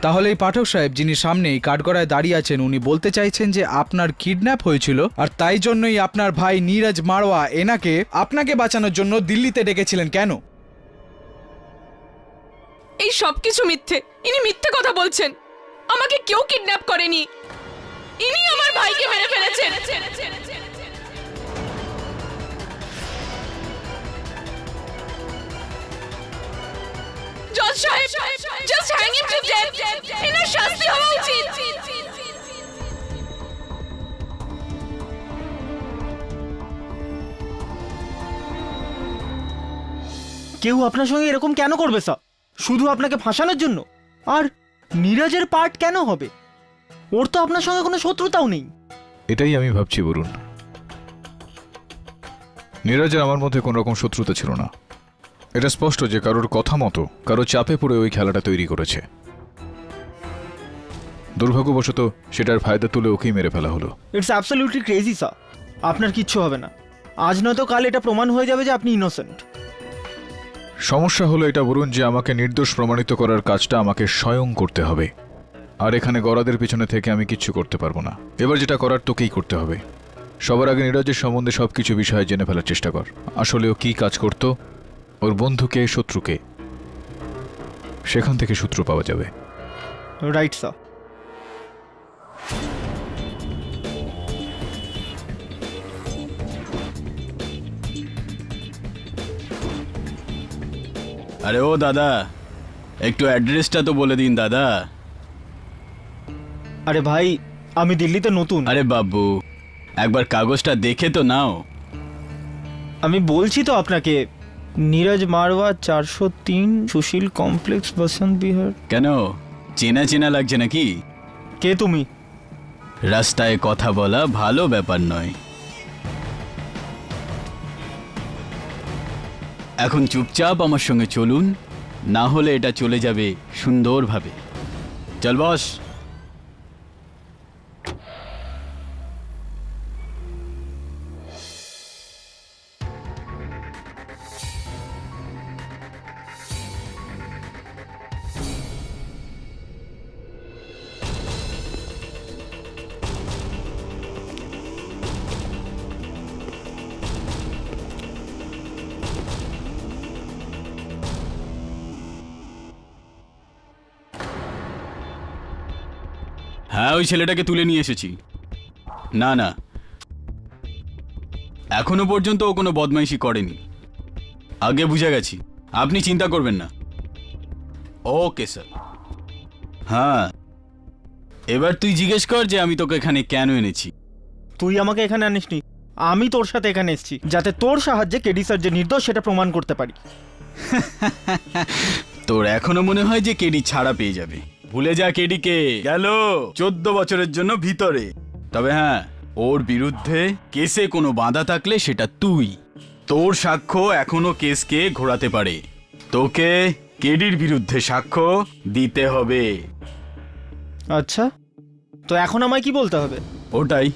B: তাহলে এই পাঠক সাহেব যিনি সামনেই কাঠগড়ায় দাঁড়িয়ে আছেন, উনি বলতে চাইছেন যে আপনার কিডন্যাপ হয়েছিল আর তাই জন্যই আপনার ভাই নীরজ মারওয়া এনাকে আপনাকে বাঁচানোর জন্য দিল্লিতে ডেকেছিলেন। কেন?
J: এই সব কিছু মিথ্যে। ইনি মিথ্যে কথা বলছেন। আমাকে কেউ কিডন্যাপ করেনি। ইনি আমার ভাইকে মেরে ফেলেছেন। জজ সাহেব, just hang him to death. এনার শাস্তি হওয়া উচিত।
A: কেউ আপনার সঙ্গে এরকম কেন করবে স্যার? শুধু আপনাকে ফাঁসানোর জন্য? আর নীরজের পার্ট কেন হবে? ওর তো আপনার সঙ্গে কোনো শত্রুতাও নেই।
C: এটাই আমি ভাবছি বরুণ। নীরজের আমার মধ্যে কোনো রকম শত্রুতা ছিল না। এটা স্পষ্ট যে কারোর কথা মতো কারো চাপে পড়ে ওই খেলাটা তৈরি করেছে। দুর্ভাগ্যবশত সেটার ফায়দা তুলে ওকেই মেরে ফেলা হলো।
A: It's absolutely crazy sir. আপনার কিচ্ছু হবে না। আজ নয়তো কাল এটা প্রমাণ হয়ে যাবে যে আপনি ইনোসেন্ট।
C: সমস্যা হলো এটা বরুণ যে আমাকে নির্দোষ প্রমাণিত করার কাজটা আমাকে স্বয়ং করতে হবে। আর এখানে গরাদের পিছনে থেকে আমি কিচ্ছু করতে পারবো না। এবার যেটা করার তোকেই করতে হবে। সবার আগে নীরজের সম্বন্ধে সবকিছু বিষয়ে জেনে ফেলার চেষ্টা কর। আসলে ও কি কাজ করত, ওর বন্ধুকে, শত্রুকে, সেখান থেকে সূত্র পাওয়া যাবে।
A: Right sir.
E: আরে ও দাদা, একটু অ্যাড্রেসটা তো বলে দিন দাদা।
A: আরে ভাই, আমি দিল্লিতে নতুন।
E: আরে বাবু, একবার কাগজটা দেখে তো নাও।
A: আমি বলছি তো আপনাকে, নীরজ মারওয়া 403 সুশীল কমপ্লেক্স, বসন্ত বিহার।
E: কেন, চেনা চেনা লাগছে নাকি?
A: কে তুমি?
E: রাস্তায় কথা বলা ভালো ব্যাপার নয়। এখন চুপচাপ আমার সঙ্গে চলুন, না হলে এটা চলে যাবে সুন্দরভাবে। চল বস। হ্যাঁ, ওই ছেলেটাকে তুলে নিয়ে এসেছি। না না, এখনো পর্যন্ত ও কোনো বদমাইশি করেনি। আগে বুঝে গেছি, আপনি চিন্তা করবেন না। Okay sir. হ্যাঁ, এবার তুই জিজ্ঞেস কর যে আমি তোকে এখানে কেন এনেছি।
A: তুই আমাকে এখানে আনিসনি, আমি তোর সাথে এখানে এসেছি যাতে তোর সাহায্যে কেডি স্যার যে নির্দোষ সেটা প্রমাণ করতে পারি।
E: তোর এখনো মনে হয় যে কেডি ছাড়া পেয়ে যাবে? ভুলে যা, কেডিকে গেল 14 বছরের জন্য ভিতরে। তবে হ্যাঁ, ওর বিরুদ্ধে কেসে কোনো বাধা থাকলে সেটা তুই। তোর সাক্ষ্য এখনো কেসকে ঘোরাতে পারে। তোকে কেডির বিরুদ্ধে সাক্ষ্য দিতে হবে।
A: আচ্ছা, তো এখন আমায় কি বলতে হবে?
E: ওটাই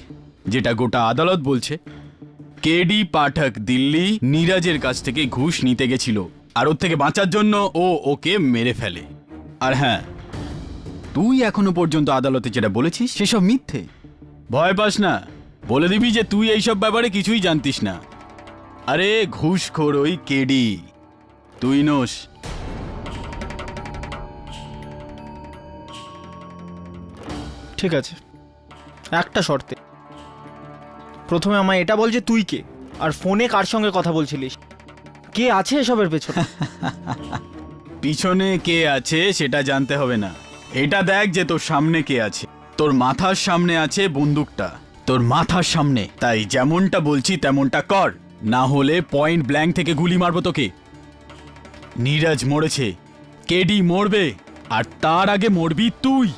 E: যেটা গোটা আদালত বলছে। কেডি পাঠক দিল্লি নীরজের কাছ থেকে ঘুষ নিতে গেছিল, আর ওর থেকে বাঁচার জন্য ও ওকে মেরে ফেলে। আর হ্যাঁ, তুই এখনো পর্যন্ত আদালতে যেটা বলেছিস সেসব মিথ্যে। ভয় পাস না, বলে দিবি যে তুই এইসব ব্যাপারে কিছুই জানতিস না। আরে ঘুষখোর ওই কেডি, তুই নোস।
A: ঠিক আছে, একটা শর্তে। প্রথমে আমায় এটা বল যে তুই কে, আর ফোনে কার সঙ্গে কথা বলছিলিস, কে আছে এসবের পেছনে?
E: পিছনে কে আছে সেটা জানতে হবে না, এটা দেখ যে তোর সামনে কে আছে। তোর মাথার সামনে আছে বন্দুকটা, তোর মাথার সামনে। তাই যেমনটা বলছি তেমনটা কর, না হলে পয়েন্ট ব্ল্যাঙ্ক থেকে গুলি মারবো তোকে। নীরজ মরেছে, কেডি মরবে, আর তার আগে মরবি তুই।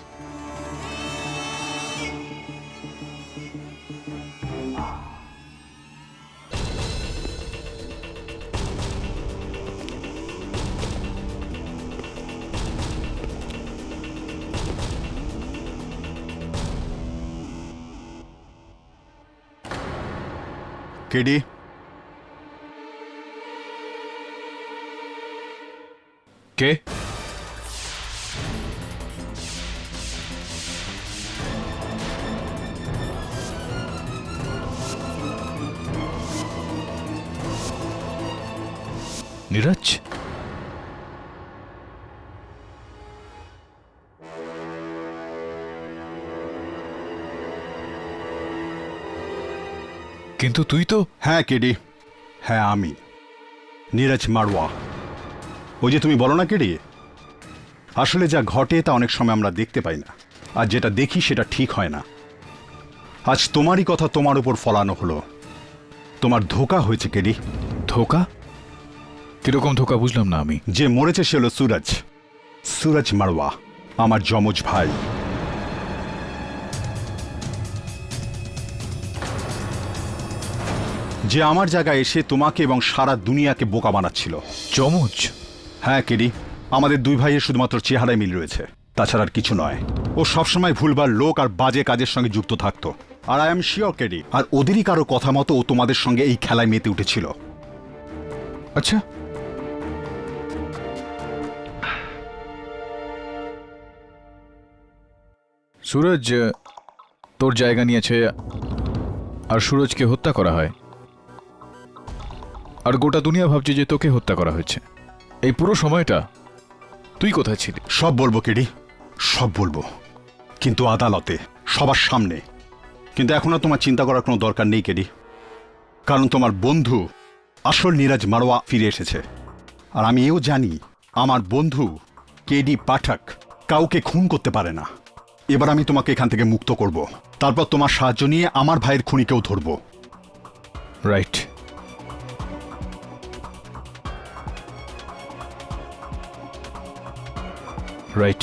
D: কেডি,
C: কে? নীরজ? কিন্তু তুই তো...
D: হ্যাঁ কেডি, হ্যাঁ আমি নীরজ মারওয়া। ওই যে তুমি বলো না কেডি, আসলে যা ঘটে তা অনেক সময় আমরা দেখতে পাই না, আর যেটা দেখি সেটা ঠিক হয় না। আজ তোমারই কথা তোমার উপর ফলানো হলো। তোমার ধোঁকা হয়েছে কেডি।
C: ধোকা? কিরকম ধোকা বুঝলাম না আমি।
D: যে মরেছে সে হলো সুরজ, সুরজ মারওয়া, আমার যমজ ভাই। যে আমার জায়গায় এসে তোমাকে এবং সারা দুনিয়াকে বোকা বানাচ্ছিল।
C: যমজ?
D: হ্যাঁ কেডি, আমাদের দুই ভাইয়ের শুধুমাত্র চেহারায় মিল রয়েছে, তাছাড়া আর কিছু নয়। ও সবসময় ভুলবার লোক আর বাজে কাজের সঙ্গে যুক্ত থাকতো। আর আই এম শিওর কেডি, আর ওদেরই কারো কথা মতো ও তোমাদের সঙ্গে এই খেলায় মেতে উঠেছিল।
C: আচ্ছা, সুরজ তোর জায়গা নিয়েছে, আর সুরজকে হত্যা করা হয়, আর গোটা দুনিয়া ভাবছে যে তোকে হত্যা করা হয়েছে। এই পুরো সময়টা তুই কোথায় ছিলি?
D: সব বলবো কেডি, সব বলবো, কিন্তু আদালতে সবার সামনে। কিন্তু এখন আর তোমার চিন্তা করার কোনো দরকার নেই কেডি, কারণ তোমার বন্ধু আসল নীরজ মারওয়া ফিরে এসেছে। আর আমি এও জানি আমার বন্ধু কেডি পাঠক কাউকে খুন করতে পারে না। এবার আমি তোমাকে এখান থেকে মুক্ত করব, তারপর তোমার সাহায্য নিয়ে আমার ভাইয়ের খুনিকেও ধরবো।
C: রাইট। রাইট।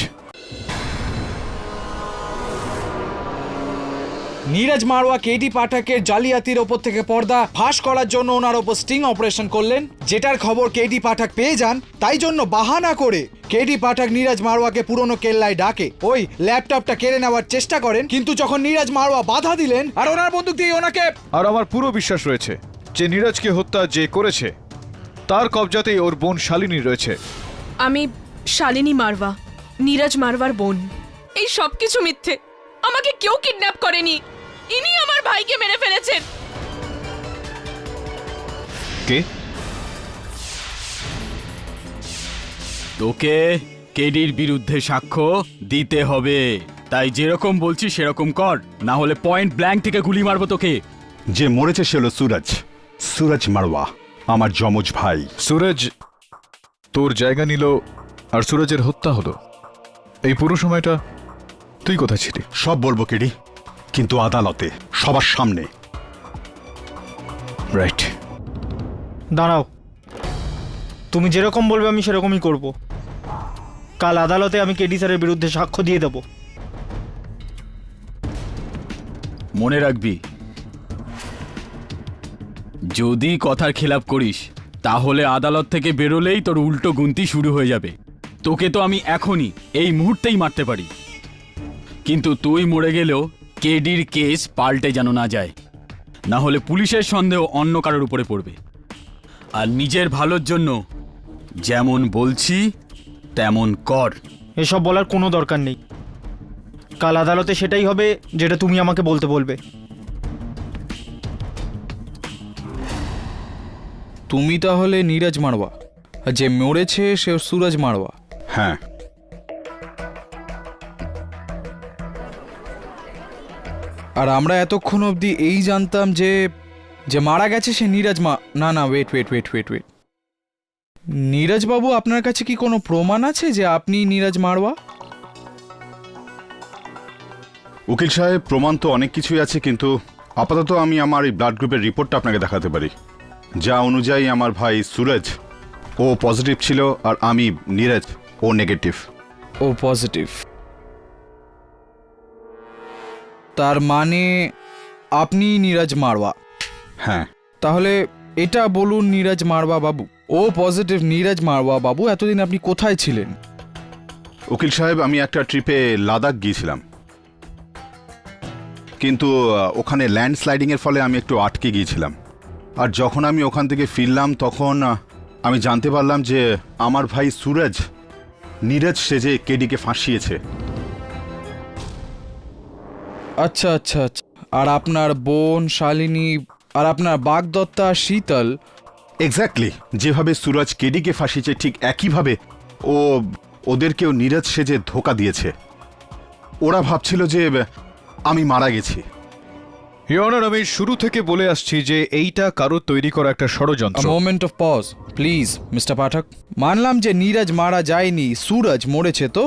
B: নীরজ মারওয়া কেডি পাঠকের জালিয়াতির ওপর থেকে পর্দা ফাঁস করার জন্য ওনার ওপর স্টিং অপারেশন করলেন, যেটার খবর কেডি পাঠক পেয়ে যান। তাই জন্য বাহানা করে কেডি পাঠক নীরজ মারওয়াকে পুরনো কেল্লায় ডাকে, ওই ল্যাপটপটা কেড়ে নেওয়ার চেষ্টা করেন। কিন্তু যখন নীরজ মারওয়া বাধা দিলেন আর ওনার বন্দুক দিয়ে ওনাকে,
C: আর আমার পুরো বিশ্বাস রয়েছে যে নীরজকে হত্যা যে করেছে তার কবজাতেই ওর বোন শালিনী রয়েছে।
J: আমি শালিনী মারওয়া, নীরজ মারওয়ার বোন। এই সব কিছু মিথ্যে। আমাকে কেউ কিডন্যাপ করেনি, ইনি আমার ভাইকে মেরে ফেলেছেন।
C: কে?
E: তোকে কেডির বিরুদ্ধে সাক্ষ্য দিতে হবে, তাই যেরকম বলছি সেরকম কর, না হলে পয়েন্ট ব্ল্যাঙ্ক থেকে গুলি মারবো তোকে।
D: যে মরেছে সে হলো সুরজ মারওয়া, আমার যমজ ভাই।
C: সুরজ তোর জায়গা নিল আর সুরজের হত্যা হলো। এই পুরো সময়টা তুই কোথায় ছিলি?
D: সব বলবো কেডি, কিন্তু আদালতে সবার সামনে।
C: রাইট।
A: দাঁড়াও, তুমি যেরকম বলবে আমি সেরকমই করব। কাল আদালতে আমি কেডি স্যারের বিরুদ্ধে সাক্ষ্য দিয়ে দেব।
E: মনে রাখবি, যদি কথার খেলাপ করিস তাহলে আদালত থেকে বেরোলেই তোর উল্টো গুনতি শুরু হয়ে যাবে। তোকে তো আমি এখনই এই মুহূর্তেই মারতে পারি, কিন্তু তুই মরে গেলেও কেডির কেস পাল্টে যেন না যায়, না হলে পুলিশের সন্দেহ অন্য কারোর উপরে পড়বে। আর নিজের ভালোর জন্য যেমন বলছি তেমন কর।
A: এসব বলার কোনো দরকার নেই। কাল আদালতে সেটাই হবে যেটা তুমি আমাকে বলতে বলবে।
B: তুমি তাহলে নীরজ মারওয়া, আর যে মরেছে সে সুরজ মারওয়া।
D: হ্যাঁ,
B: আর আমরা এতক্ষণ অবধি এই জানতাম যে যে মারা গেছে সে নীরজ না না, wait wait wait wait wait Neeraj বাবু, আপনার কাছে কি কোনো প্রমাণ আছে যে আপনি নীরজ মারওয়া?
D: উকিল সাহেব, প্রমাণ তো অনেক কিছুই আছে, কিন্তু আপাতত আমি আমার এই ব্লাড গ্রুপের রিপোর্টটা আপনাকে দেখাতে পারি, যা অনুযায়ী আমার ভাই সুরজ ও পজিটিভ ছিল আর আমি নীরজ ও নেগেটিভ।
B: ও পজিটিভ, তার মানে আপনি নীরজ মারওয়া।
D: হ্যাঁ।
B: তাহলে এটা বলুন নীরজ মারওয়া বাবু, ও পজিটিভ নীরজ মারওয়া বাবু, এতদিন আপনি কোথায় ছিলেন?
D: উকিল সাহেব, আমি একটা ট্রিপে লাদাখ গিয়েছিলাম, কিন্তু ওখানে ল্যান্ডস্লাইডিংয়ের ফলে আমি একটু আটকে গিয়েছিলাম। আর যখন আমি ওখান থেকে ফিরলাম তখন আমি জানতে পারলাম যে আমার ভাই সুরজ নীরজ সেজে কেডিকে ফাঁসিয়েছে।
B: আচ্ছা আচ্ছা আচ্ছা, আর আপনার বোন শালিনী আর আপনার বাগদত্তা শীতল?
D: এক্স্যাক্টলি, যেভাবে সুরজ কেডিকে ফাঁসিয়েছে ঠিক একইভাবে ওদেরকেও নীরজ সেজে ধোকা দিয়েছে। ওরা ভাবছিল যে আমি মারা গেছি।
C: ইওর অনার, আমি শুরু থেকে বলে আসছি যে এইটা কারো তৈরি করা একটা ষড়যন্ত্র।
B: Moment of pause please mister Pathak. মানলাম যে নীরজ মারা যায়নি, সুরজ মরেছে, তো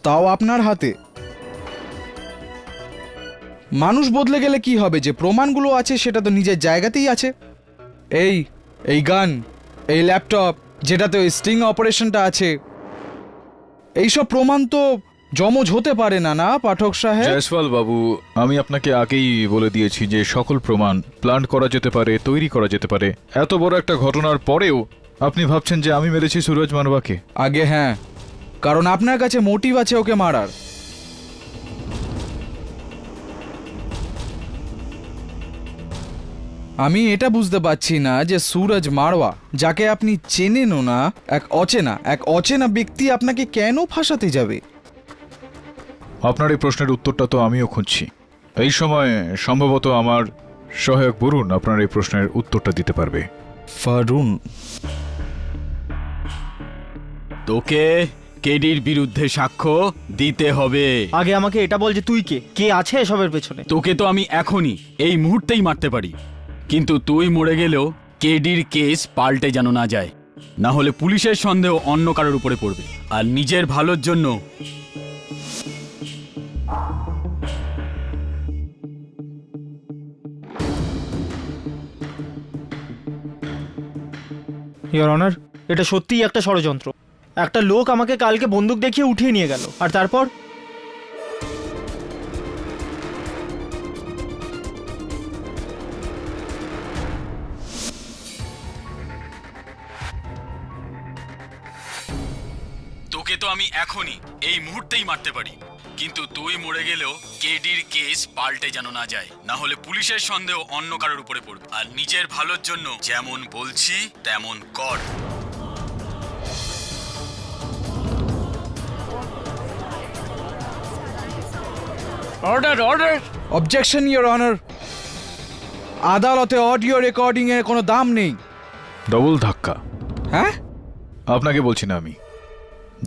B: তাও আপনার হাতে। মানুষ বদলে গেলে কি হবে? যে প্রমাণগুলো আছে সেটা তো নিজের জায়গাতেই আছে। এই গান, এই ল্যাপটপ, যেটাতে ওই স্টিং অপারেশনটা আছে, এইসব প্রমাণ তো জমজ হতে পারে না, না পাঠক সাহেব?
C: জয়সওয়াল বাবু, আমি আপনাকে আগেই বলে দিয়েছি যে সকল প্রমাণ প্ল্যান করা যেতে পারে, তৈরি করা যেতে পারে। এত বড় একটা ঘটনার পরেও আপনি ভাবছেন যে আমি মেরেছি সুরজ মারওয়াকে?
B: আগে হ্যাঁ, কারণ আপনার কাছে মোটিভ আছে ওকে মারার। আমি এটা বুঝতে পারছি না যে সুরজ মারওয়া, যাকে আপনি চেনেনও না, এক অচেনা ব্যক্তি আপনাকে কেন ফাঁসাতে যাবে?
C: আপনার এই প্রশ্নের উত্তরটা তো আমিও খুঁজছি। এই সময় সম্ভবত আমার সহায়ক বরুণ আপনার এই প্রশ্নের উত্তরটা দিতে পারবে।
B: ফারুন,
E: তোকে কেডির বিরুদ্ধে সাক্ষ্য দিতে হবে।
A: আগে আমাকে এটা বল যে তুই কে আছে এসবের পেছনে?
E: তোকে তো আমি এখনই এই মুহূর্তেই মারতে পারি, কিন্তু তুই মরে গেলেও কেডির কেস পাল্টে যেন না যায়, না হলে পুলিশের সন্দেহ অন্য কারোর উপরে পড়বে, আর নিজের ভালোর জন্য
A: ইওর অনার, এটা সত্যিই একটা ষড়যন্ত্র। একটা লোক আমাকে কালকে বন্দুক দেখিয়ে উঠিয়ে নিয়ে গেল, আর তারপর
E: তোকে তো আমি এখনই এই মুহূর্তেই মারতে পারি, কিন্তু তুই মরে গেলেও কেডির কেস পাল্টে যেন না যায়, না হলে পুলিশের সন্দেহ অন্য কারোর উপরে পড়বে। আর নিজের ভালোর জন্য যেমন বলছি তেমন কর।
G: Order order.
B: Objection your honour, আদালতে অডিও রেকর্ডিং এর কোনো দাম নেই।
C: ডবল ধাক্কা।
B: হ্যাঁ,
C: আপনাকে বলছি না, আমি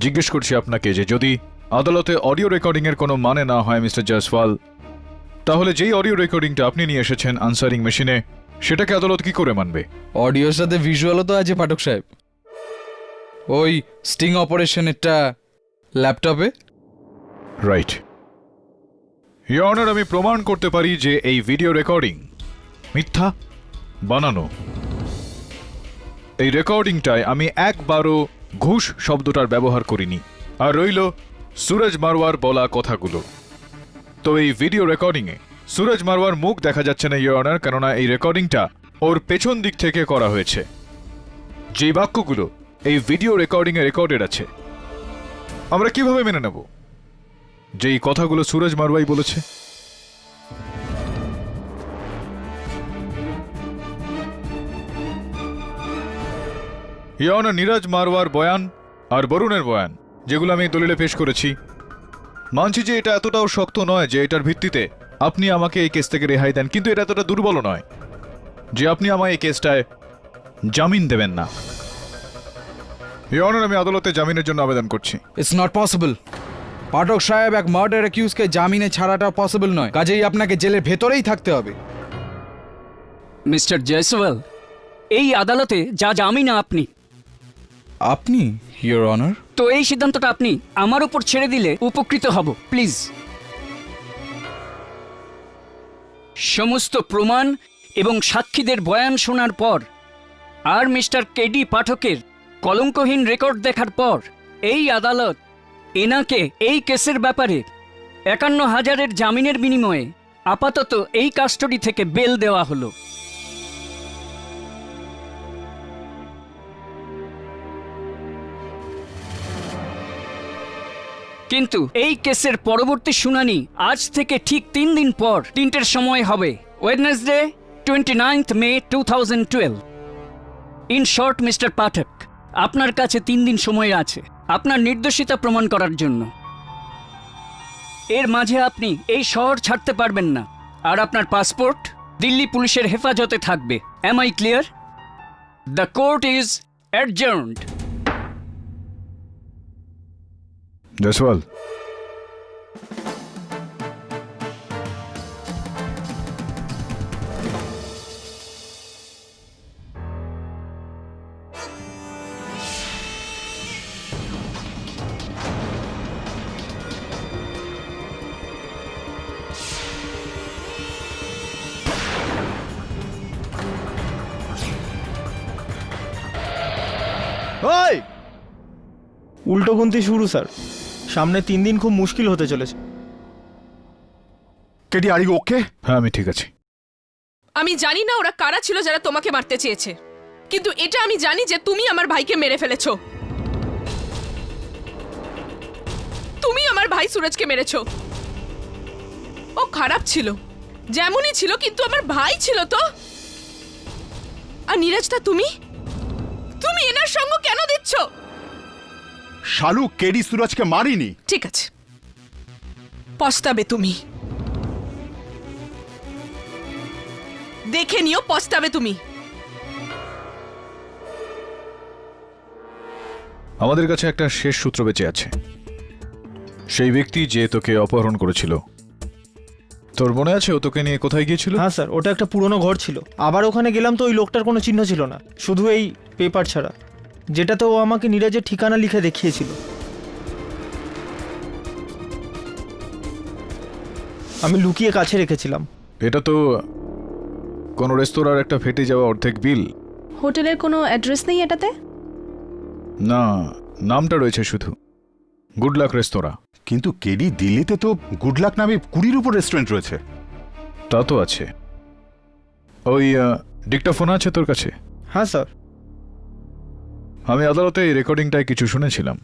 C: জিজ্ঞেস করছি আপনাকে যে যদি আদালতে অডিও রেকর্ডিং এর কোনো মানে না হয় মিস্টার জয়সওয়াল, তাহলে যেই অডিও রেকর্ডিংটা আপনি নিয়ে এসেছেন আনসারিং মেশিনে, সেটাকে আদালত কি করে মানবে?
B: অডিওর সাথে ভিজুয়ালও তো আছে পাঠক সাহেব। ওই স্টিং অপারেশনেরটা ল্যাপটপে।
C: রাইট ইওর অনার, আমি প্রমাণ করতে পারি যে এই ভিডিও রেকর্ডিং মিথ্যা, বানানো। এই রেকর্ডিংটায় আমি একবারও ঘুষ শব্দটার ব্যবহার করিনি। আর রইল সুরজ মারওয়ার বলা কথাগুলো, তো এই ভিডিও রেকর্ডিংয়ে সুরজ মারওয়ার মুখ দেখা যাচ্ছে না ইওর অনার, কেননা এই রেকর্ডিংটা ওর পেছন দিক থেকে করা হয়েছে। যে বাক্যগুলো এই ভিডিও রেকর্ডিংয়ে রেকর্ডেড আছে, আমরা কিভাবে মেনে নেব যে এই কথাগুলো সুরজ মারওয়াই বলেছে? ইওর অনার, নীরজ মারওয়ার বয়ান আর বরুণের বয়ান, যেগুলো আমি দলিলে পেশ করেছি, মানছি যে এটা এতটাও শক্ত নয় যে এটার ভিত্তিতে আপনি আমাকে এই কেস থেকে রেহাই দেন, কিন্তু এটা এতটা দুর্বল নয় যে আপনি আমায় এই কেসটায় জামিন দেবেন না। ইওর অনার, আমি আদালতে জামিনের জন্য আবেদন করছি।
B: It's not possible. পাঠক সাহেব, এক মার্ডার অ্যাকিউজকে জামিনে ছাড়াটা পসিবল নয়, কাজেই আপনাকে জেলের ভেতরেই থাকতে হবে।
G: মিস্টার জয়সওয়াল, এই আদালতে যা জামিন আপনি,
B: আপনি ইওর অনার?
G: তো এই সিদ্ধান্তটা আপনি আমার উপর ছেড়ে দিলে উপকৃত হব প্লিজ। সমস্ত প্রমাণ এবং সাক্ষীদের বয়ান শোনার পর আর মিস্টার কেডি পাঠকের কলঙ্কহীন রেকর্ড দেখার পর এই আদালত এনাকে এই কেসের ব্যাপারে ৫১,০০০-এর জামিনের বিনিময়ে আপাতত এই কাস্টডি থেকে বেল দেওয়া হলো। কিন্তু এই কেসের পরবর্তী শুনানি আজ থেকে ঠিক ৩ দিন পর ৩টের সময় হবে, Wednesday 29 May 2012। In short mister Pathak, আপনার কাছে ৩ দিন সময় আছে আপনার নির্দোষিতা প্রমাণ করার জন্য। এর মাঝে আপনি এই শহর ছাড়তে পারবেন না, আর আপনার পাসপোর্ট দিল্লি পুলিশের হেফাজতে থাকবে। Am I clear? The court is adjourned.
C: Jaiswal,
A: উল্টো গুনতি শুরু স্যার। সামনে ৩ দিন খুব মুশকিল হতে চলেছে।
D: KD, are you okay?
C: হ্যাঁ আমি ঠিক আছি।
J: আমি জানি না ওরা কারা ছিল যারা তোমাকে মারতে চেয়েছে, কিন্তু এটা আমি জানি যে তুমি আমার ভাইকে মেরে ফেলেছো। তুমি আমার ভাই সুরজকে মেরেছো। ও খারাপ ছিল, যেমনই ছিল, কিন্তু আমার ভাই ছিল তো। আর নীরজটা তুমি তুমি এনার সঙ্গ কেন দিচ্ছ?
D: শালু, কেডি সুরজকে মারিনি।
J: ঠিক আছে, পস্তাবে তুমি, দেখে নিও, পস্তাবে তুমি।
C: আমাদের কাছে একটা শেষ সূত্র বেঁচে আছে। সেই ব্যক্তি যে তোকে অপহরণ করেছিল, তোর মনে আছে ও তোকে নিয়ে কোথায় গিয়েছিল?
A: হ্যাঁ স্যার, ওটা একটা পুরনো ঘর ছিল। আবার ওখানে গেলাম তো ওই লোকটার কোনো চিহ্ন ছিল না, শুধু এই পেপার ছাড়া। যেটাতে ও আমাকে নীরজের ঠিকানা লিখে দেখিয়েছিল। আমি লুকিয়ে কাছে রেখেছিলাম।
C: এটা তো কোনো রেস্তোরাঁর একটা ফেটে যাওয়া অর্ধেক বিল।
I: হোটেলের কোনো অ্যাড্রেস নেই এটাতে?
C: না, নামটা রয়েছে শুধু, গুড লাক রেস্তোরাঁ।
D: কিন্তু কেডি, দিল্লিতে তো গুড লাক নামে 20-র উপর রেস্টুরেন্ট রয়েছে।
C: তা তো আছে। ওই ডিক্টাফোন আছে তোর কাছে?
A: হ্যাঁ স্যার।
C: আমি আদালতে এই রেকর্ডিংটায় কিছু শুনেছিলাম।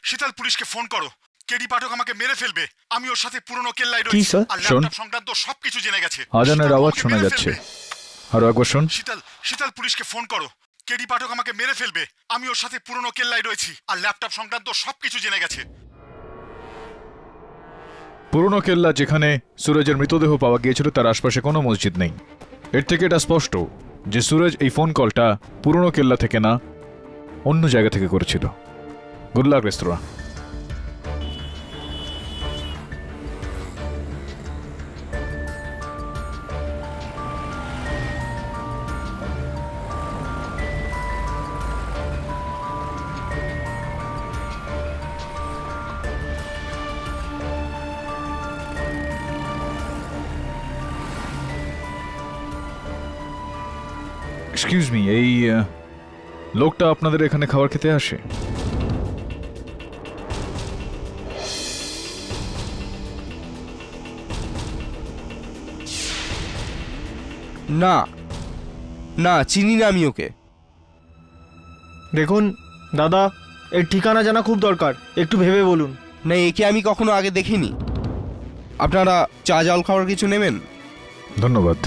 D: শীতল পুলিশকে ফোন করো। কেডি পাঠক আমাকে মেরে ফেলবে। আমি ওর সাথে পুরনো কেল্লায়
A: কি
D: রয়েছি
A: স্যার?
D: আর
C: শোন।
D: ল্যাপটপ সংক্রান্ত সবকিছু জেনে গেছে।
C: আজানের
D: শীতল
C: আওয়াজ
D: আমাকে
C: শোনা
D: মেরে
C: যাচ্ছে।
D: ফেলবে।
C: আরো একবার শোন।
D: শীতল পুলিশকে ফোন করো। কেডি পাঠক আমাকে মেরে ফেলবে। আমি ওর সাথে পুরনো কেল্লায় রয়েছি আর ল্যাপটপ সংক্রান্ত সবকিছু জেনে গেছে।
C: পুরনো কেল্লা যেখানে সুরজের মৃতদেহ পাওয়া গিয়েছিল তার আশপাশে কোনো মসজিদ নেই। এর থেকে এটা স্পষ্ট যে সুরজ এই ফোন কলটা পুরনো কেল্লা থেকে না, অন্য জায়গা থেকে করেছিল। গুড লাক রেস্তোরাঁ। এক্সকিউজ মি, এই লোকটা আপনাদের এখানে খাবার খেতে আসে?
H: না না, চিনি না আমি ওকে।
A: দেখুন দাদা, এর ঠিকানা জানা খুব দরকার, একটু ভেবে বলুন।
H: না, একে আমি কখনো আগে দেখিনি। আপনারা চা জল খাওয়ার কিছু নেবেন?
C: ধন্যবাদ।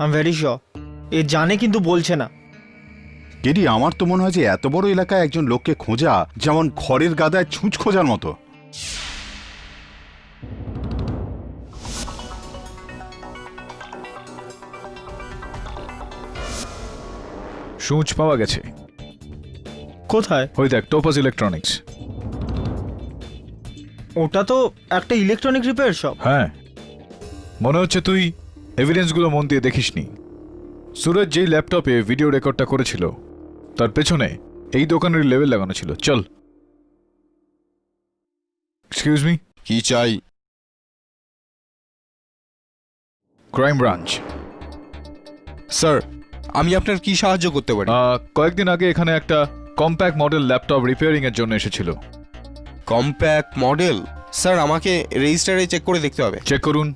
A: আই এম ভেরি শিওর এ জানে কিন্তু বলছে না।
D: কেডি, আমার তো মনে হয় যে এত বড় এলাকায় একজন লোককে খোঁজা যেমন খড়ের গাদায় ছুঁচ খোঁজার মতো।
C: সূচ পাওয়া গেছে।
A: কোথায়?
C: ওই দেখ, টোপাস ইলেকট্রনিক্স।
A: ওটা তো একটা ইলেকট্রনিক রিপেয়ার শপ।
C: হ্যাঁ, মনে হচ্ছে তুই এভিডেন্সগুলো মন দিয়ে দেখিসনি। সুরজ যেই ল্যাপটপে ভিডিও রেকর্ডটা করেছিল তার পেছনে এই দোকানের লেবেল লাগানো ছিল। চল। এক্সকিউজ মি,
H: কি চাই?
C: Crime branch.
H: স্যার, আমি আপনার কি সাহায্য করতে পারি?
C: কয়েকদিন আগে এখানে একটা কম্প্যাক্ট মডেল ল্যাপটপ রিপেয়ারিং এর জন্য এসেছিল।
H: Compact model? স্যার, আমাকে রেজিস্টারে চেক করে দেখতে হবে।
C: চেক করুন।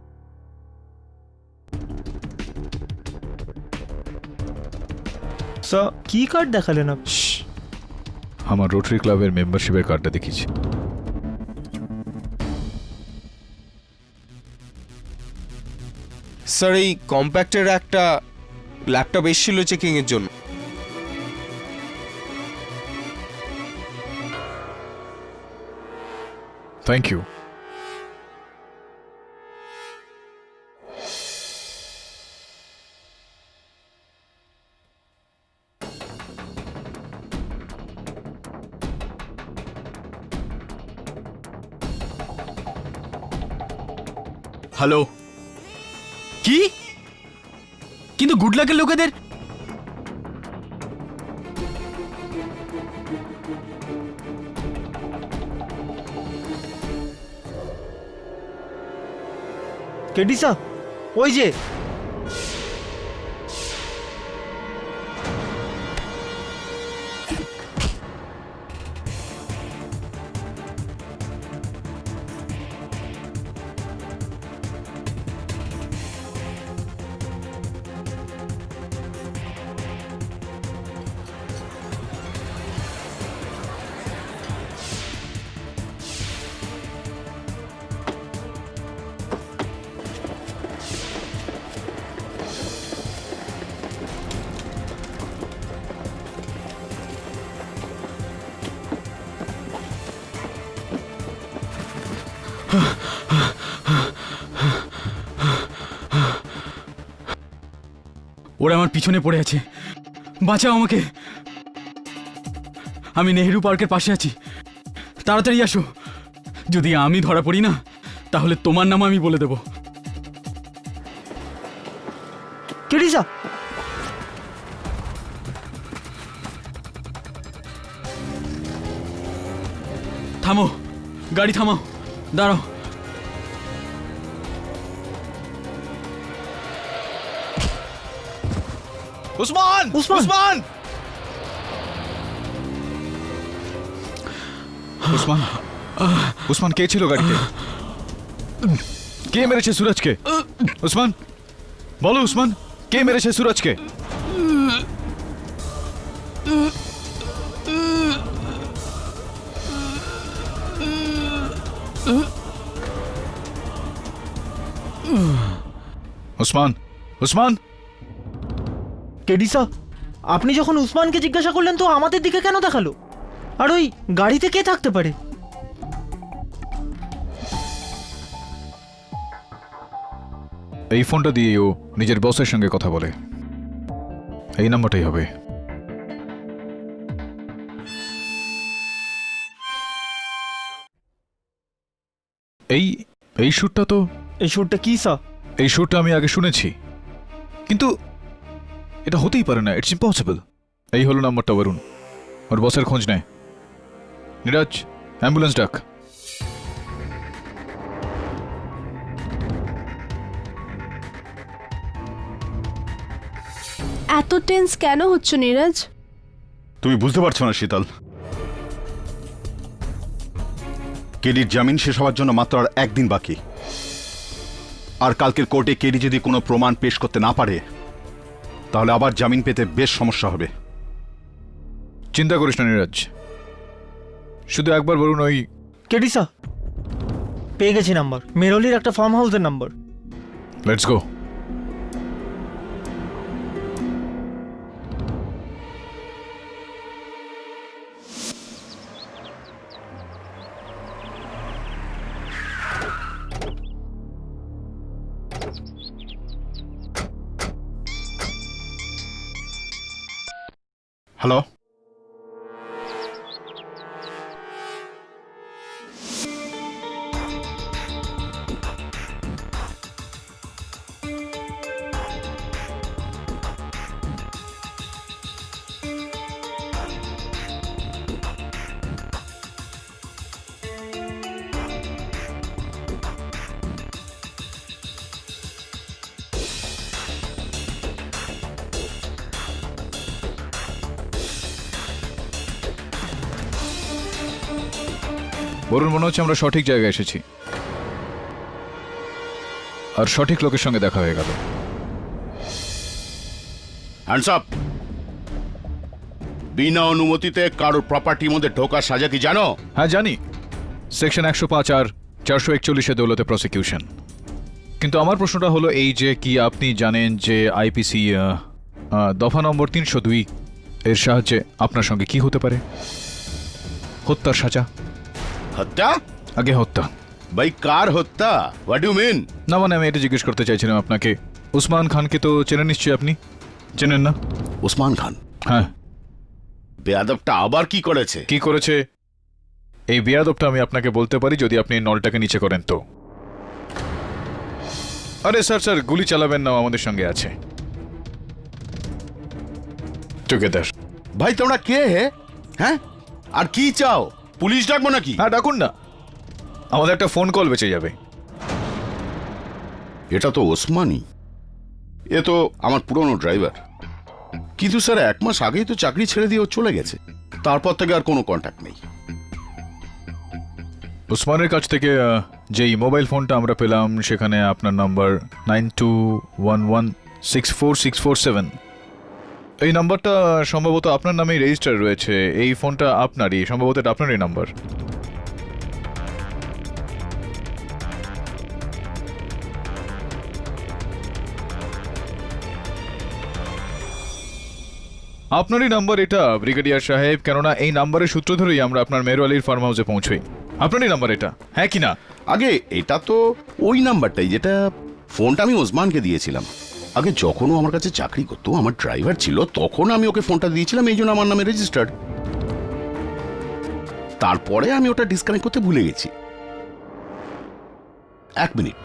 A: স্যার, কি কার্ড দেখালেন আপনি?
C: আমার রোটারি ক্লাবের মেম্বারশিপের কার্ডটা দেখিয়েছি।
H: স্যার, এই কম্প্যাক্টের একটা ল্যাপটপ এসেছিল চেকিং এর জন্য।
C: Thank you.
E: হ্যালো। কি? কিন্তু গুড লাকের লোকেদের
A: কেডি স্যার, ওই যে।
E: ওরা আমার পিছনে পড়ে আছে, বাঁচাও আমাকে। আমি নেহেরু পার্কের পাশে আছি, তাড়াতাড়ি আসো। যদি আমি ধরা পড়ি না তাহলে তোমার নাম আমি বলে দেব।
A: কেডিসা,
E: থামো, গাড়ি থামাও, দাঁড়াও।
C: উসমান
A: উসমান!
C: উসমান উসমান উসমান কে ছিল গাড়িতে? কে মেরেছে সুরজকে? উসমান বলো, উসমান কে মেরেছে সুরজকে? উসমান উসমান
A: কেডিসা, আপনি যখন উসমানকে জিজ্ঞাসা করলেন তো আমাদের দিকে কেন দেখালো? আর ওই গাড়িতে কে থাকতে পারে?
C: এই ফোনটা দিয়ে ও নিজের বসের সঙ্গে কথা বলে। এই নাম্বারটাই হবে। এই এই সুরটা তো,
A: এই সুরটা কি স্যার?
C: এই সুরটা আমি আগে শুনেছি, কিন্তু এটা হতেই পারে না। It's impossible. এই হলো নাম্বারটা। বরুণ ওর বসের খোঁজ নেয়। নীরজ, অ্যাম্বুলেন্স ডাক।
I: এত টেন্স কেন হচ্ছ নীরজ?
D: তুমি বুঝতে পারছো না শীতল, কেডির জামিন শেষ হওয়ার জন্য মাত্র আর একদিন বাকি। আর কালকের কোর্টে কেডি যদি কোনো প্রমাণ পেশ করতে না পারে তাহলে আবার জামিন পেতে বেশ সমস্যা হবে।
C: চিন্তা করিস না নীরজ, শুধু একবার বলুন ওই।
A: কেডিসা, পেয়ে গেছি নাম্বার। মেরলির একটা ফার্ম হাউসের number.
C: Let's go.
D: Hello,
C: Varun, মনে হচ্ছে আমরা সঠিক জায়গায় এসেছি আর সঠিক লোকের সঙ্গে দেখা হয়ে গেল।
K: Hands up. বিনা অনুমতিতে কারোর প্রপার্টির মধ্যে ঢোকার সাজা কি জানো?
C: হ্যাঁ জানি, সেকশন 105 আর 441 দৌলতে প্রসিকিউশন। কিন্তু আমার প্রশ্নটা হলো এই যে, কি আপনি জানেন যে আইপিসি দফা নম্বর 302 এর সাহায্যে আপনার সঙ্গে কি হতে পারে? হত্যার সাজা।
K: হত্যা?
C: আগে হত্যা।
K: ভাই কার হত্যা? What do mean?
C: না মানে আমি এটা জিজ্ঞেস করতে চাইছিলাম আপনাকে, উসমান খানকে তো চেনেন নিশ্চয়ই, আপনি চেনেন না?
K: ওসমান খান?
C: হ্যাঁ।
K: বেয়াদবটা আবার কি করেছে?
C: কি করেছে এই বেয়াদবটা আমি আপনাকে বলতে পারি যদি আপনি নলটাকে নিচে করেন তো। আরে স্যার স্যার, গুলি চালাবেন না, আমাদের সঙ্গে আছে। টুগেদার।
K: ভাই তোমরা কে হে? হ্যাঁ, আর কি চাও? পুলিশ ডাকবো নাকি?
C: হ্যাঁ ডাকুন না, আমাদের একটা ফোন কল বেঁচে যাবে।
K: এটা তো ওসমানই, এ তো আমার পুরনো ড্রাইভার। কিন্তু স্যার 1 মাস আগেই তো চাকরি ছেড়ে দিয়ে ও চলে গেছে, তারপর থেকে আর কোনো কন্ট্যাক্ট নেই।
C: উসমানের কাছ থেকে যেই মোবাইল ফোনটা আমরা পেলাম সেখানে আপনার নাম্বার 9211646647। এই নাম্বারটা সম্ভবত আপনার নামেই রেজিস্টার রয়েছে। এই ফোনটা আপনারই, সম্ভবত এটা আপনারই নাম্বার। আপনারই নাম্বার এটা ব্রিগেডিয়ার সাহেব, কেননা এই নাম্বারের সূত্র ধরেই আমরা আপনার মেরওয়ালির ফার্ম হাউসে পৌঁছই। আপনারই নাম্বার এটা, হ্যাঁ কি না?
K: আগে এটা তো ওই নাম্বারটাই যেটা ফোনটা আমি ওসমানকে দিয়েছিলাম। আগে যখন ও আমার কাছে চাকরি করতো, আমার ড্রাইভার ছিল, তখন আমি ওকে ফোনটা দিয়েছিলাম, এই জন্য আমার নামে রেজিস্টার্ড। তারপরে আমি ওটা ডিসকানেক্ট করতে ভুলে গেছি। 1 মিনিট,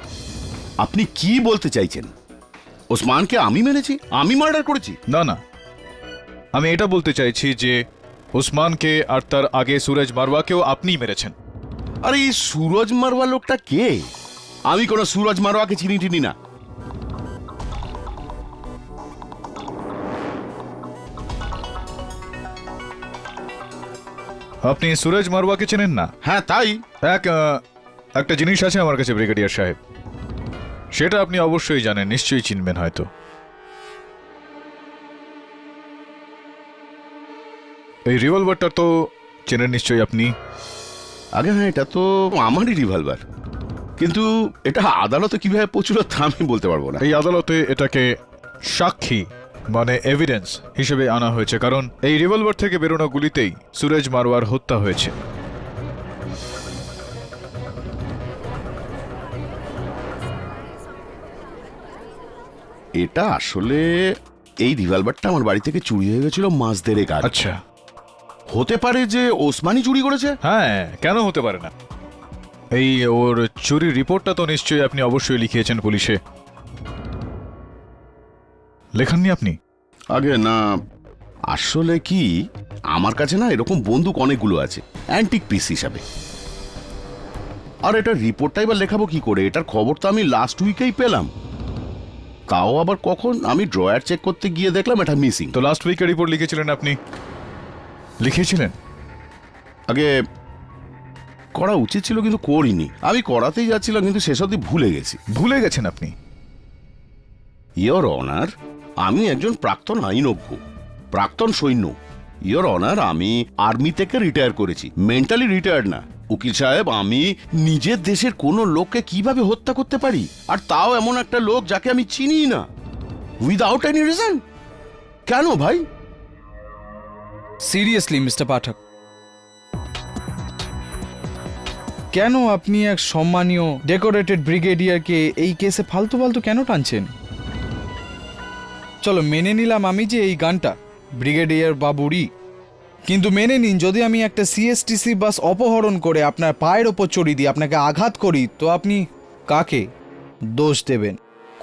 K: আপনি কি বলতে চাইছেন? ওসমানকে আমি মেরেছি, আমি মার্ডার করেছি?
C: না না, আমি এটা বলতে চাইছি যে ওসমানকে আর তার আগে সুরজ মারওয়াকেও আপনিই মেরেছেন।
K: আরে এই সুরজ মারওয়া লোকটা কে? আমি কোনো সুরজ মারওয়াকে চিনি টিনি না।
C: আপনি সুরজ মারওয়াকে চেনেন না?
K: হ্যাঁ তাই।
C: একটা জিনিস আছে আমার কাছে ব্রিগেডিয়ার সাহেব, সেটা আপনি অবশ্যই জানেন, নিশ্চয়ই চিনবেন হয়তো। এই রিভলভারটা তো চেনেন নিশ্চয়ই আপনি।
K: আগে হ্যাঁ, এটা তো আমারই রিভলভার, কিন্তু এটা আদালতে কিভাবে পৌঁছলো তা আমি বলতে পারবো না।
C: এই আদালতে এটাকে সাক্ষী মানে এভিডেন্স হিসেবে আনা হয়েছে, কারণ এই রিভলভার থেকে বেরোনো গুলিতেই সুরজ মারওয়ার হত্যা হয়েছে।
K: এটা আসলে এই রিভলভারটা আমার বাড়ি থেকে চুরি হয়ে গেছিল মাস দেড়েক আগে।
C: আচ্ছা,
K: হতে পারে যে ওসমানই চুরি করেছে?
C: হ্যাঁ, কেন হতে পারে না? এই ওর চুরির রিপোর্টটা তো নিশ্চয়ই আপনি অবশ্যই লিখিয়েছেন পুলিশে, লেখাননি আপনি?
K: আগে না, আসলে কি আমার কাছে না এরকম বন্দুক অনেকগুলো আছে অ্যান্টিক পিস হিসাবে। আর এটার রিপোর্টটাই বা লেখাবো কি করে? এটার খবর তো আমি লাস্ট উইকেই পেলাম, তাও আবার কখন আমি ড্রয়ার চেক করতে গিয়ে দেখলাম এটা মিসিং।
C: তো লাস্ট উইকে রিপোর্ট লিখেছিলেন আপনি? লিখেছিলেন?
K: আগে করা উচিত ছিল কিন্তু করিনি। আমি করাতেই যাচ্ছিলাম কিন্তু শেষ অবধি ভুলে গেছি।
C: ভুলে গেছেন আপনি?
K: ইয়োর অনার, আমি একজন প্রাক্তন আইনজ্ঞ, প্রাক্তন সৈন্য। ইয়োর অনার, আমি আর্মি থেকে রিটায়ার করেছি, মেন্টালি রিটায়ার্ড না। উকিল সাহেব, আমি নিজের দেশের কোনো লোককে কিভাবে হত্যা করতে পারি, আর তাও এমন একটা লোক যাকে আমি চিনি না, উইদাউট এনি রিজন? কেন ভাই?
B: সিরিয়াসলি মিস্টার পাঠক, কেন আপনি এক সম্মানীয় ডেকোরেটেড ব্রিগেডিয়ারকে এই কেসে ফালতু ফালতু কেন টানছেন? চলো মেনে নিলাম আমি যে এই গানটা ব্রিগেডিয়ার বাবুরই, কিন্তু মেনে নিন যদি আমি একটা সিএসটিসি বাস অপহরণ করে আপনার পায়ের ওপর চড়িয়ে দিই, আপনাকে আঘাত করি, তো আপনি কাকে দোষ দেবেন?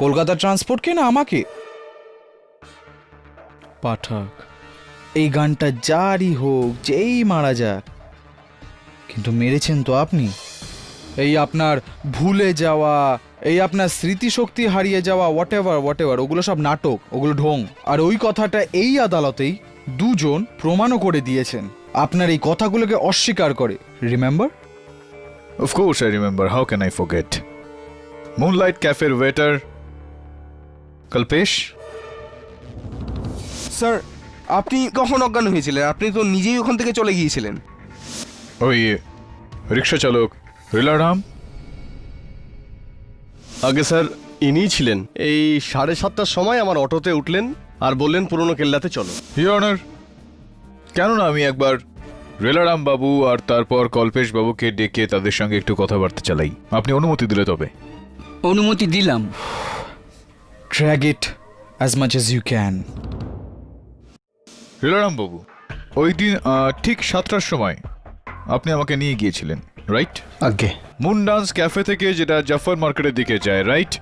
B: কলকাতা ট্রান্সপোর্টকে না আমাকে? পাঠক, এই গানটা যারই হোক, যেই মারা যাক, কিন্তু মেরেছেন তো আপনি। এই আপনার ভুলে যাওয়া, এই আপনার স্মৃতিশক্তি হারিয়ে যাওয়া, হোয়াট এভার, ওগুলো সব নাটক, ওগুলো ঢং। আর ওই কথাটা এই আদালতেই দুজন প্রমাণও করে দিয়েছেন, আপনার এই কথাগুলোকে অস্বীকার করে। Remember?
C: Of course I remember. How can I forget? Moonlight Cafe waiter Kalpesh?
H: Sir, আপনি কখন অজ্ঞান হয়েছিলেন? আপনি তো নিজেই ওখান থেকে চলে গিয়েছিলেন।
C: ওই রিক্সা চালক রিলারাম?
F: আগে স্যার, ইনিই ছিলেন। এই 7:30টার সময় আমার অটোতে উঠলেন আর বললেন পুরনো কেল্লাতে চলো।
C: ইওর অনার, কেননা আমি একবার রেলারাম বাবু আর তারপর কল্পেশ বাবুকে ডেকে তাদের সঙ্গে একটু কথাবার্তা চালাই, আপনি অনুমতি দিলে তবে।
G: অনুমতি দিলাম।
B: Drag it as much as you can.
C: রেলারাম বাবু, ওই দিন ঠিক 7টার সময় আপনি আমাকে নিয়ে গিয়েছিলেন, রাইট?
F: আগে
C: মুন ডান্স ক্যাফে থেকে, যেটা জাফর মার্কেটের দিকে যায়, রাইট?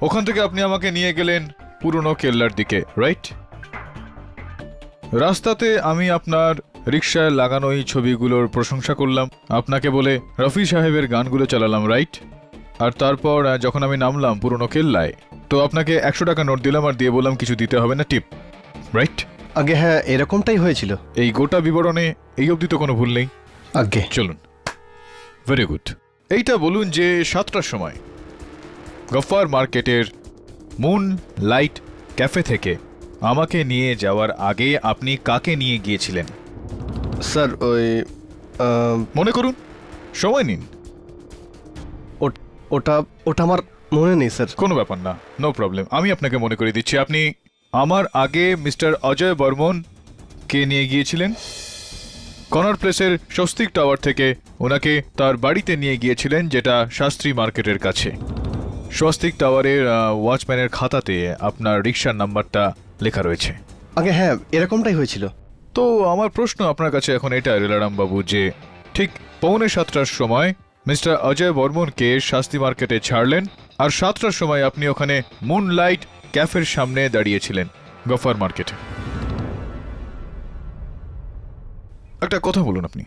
C: ওখান থেকে আপনি আমাকে নিয়ে গেলেন পুরনো কেল্লার দিকে, রাইট? রাস্তাতে আমি আপনার রিক্সায় লাগানো এই ছবিগুলোর প্রশংসা করলাম, আপনাকে বলে রফি সাহেবের গানগুলো চালালাম, রাইট? আর তারপর যখন আমি নামলাম পুরনো কেল্লায়, তো আপনাকে 100 টাকা নোট দিলাম আর দিয়ে বললাম কিছু দিতে হবে না, টিপ, রাইট?
F: আগে হ্যাঁ, এরকমটাই হয়েছিল।
C: এই গোটা বিবরণে এই অবধি তো কোনো ভুল নেই?
F: আগে
C: চলুন, ভেরি গুড। এইটা বলুন যে 7টার সময় গফার মার্কেটের মুন লাইট ক্যাফে থেকে আমাকে নিয়ে যাওয়ার আগে আপনি কাকে নিয়ে গিয়েছিলেন?
F: স্যার ওই
C: মনে করুন, সময় নিন।
F: ওটা আমার মনে নেই স্যার।
C: কোনো ব্যাপার না, নো প্রবলেম, আমি আপনাকে মনে করে দিচ্ছি। আপনি আমার আগে মিস্টার অজয় বর্মন কে নিয়ে গিয়েছিলেন কর্নার প্লেসের স্বস্তিক টাওয়ার থেকে, ওনাকে তার বাড়িতে নিয়ে গিয়েছিলেন, যেটা শাস্ত্রী মার্কেটের কাছে। স্বস্তিক টাওয়ারের ওয়াচম্যানের খাতাতে আপনার রিক্সার নাম্বারটা লেখা রয়েছে।
F: আগে হ্যাঁ, এরকমটাই হয়েছিল।
C: তো আমার প্রশ্ন আপনার কাছে এখন এটা রেলারাম বাবু, যে ঠিক 6:45টার সময় মিস্টার অজয় বর্মনকে শাস্তি মার্কেটে ছাড়লেন, আর 7টার সময় আপনি ওখানে মুনলাইট ক্যাফের সামনে দাঁড়িয়েছিলেন গফার মার্কেটে। একটা কথা বলুন, আপনি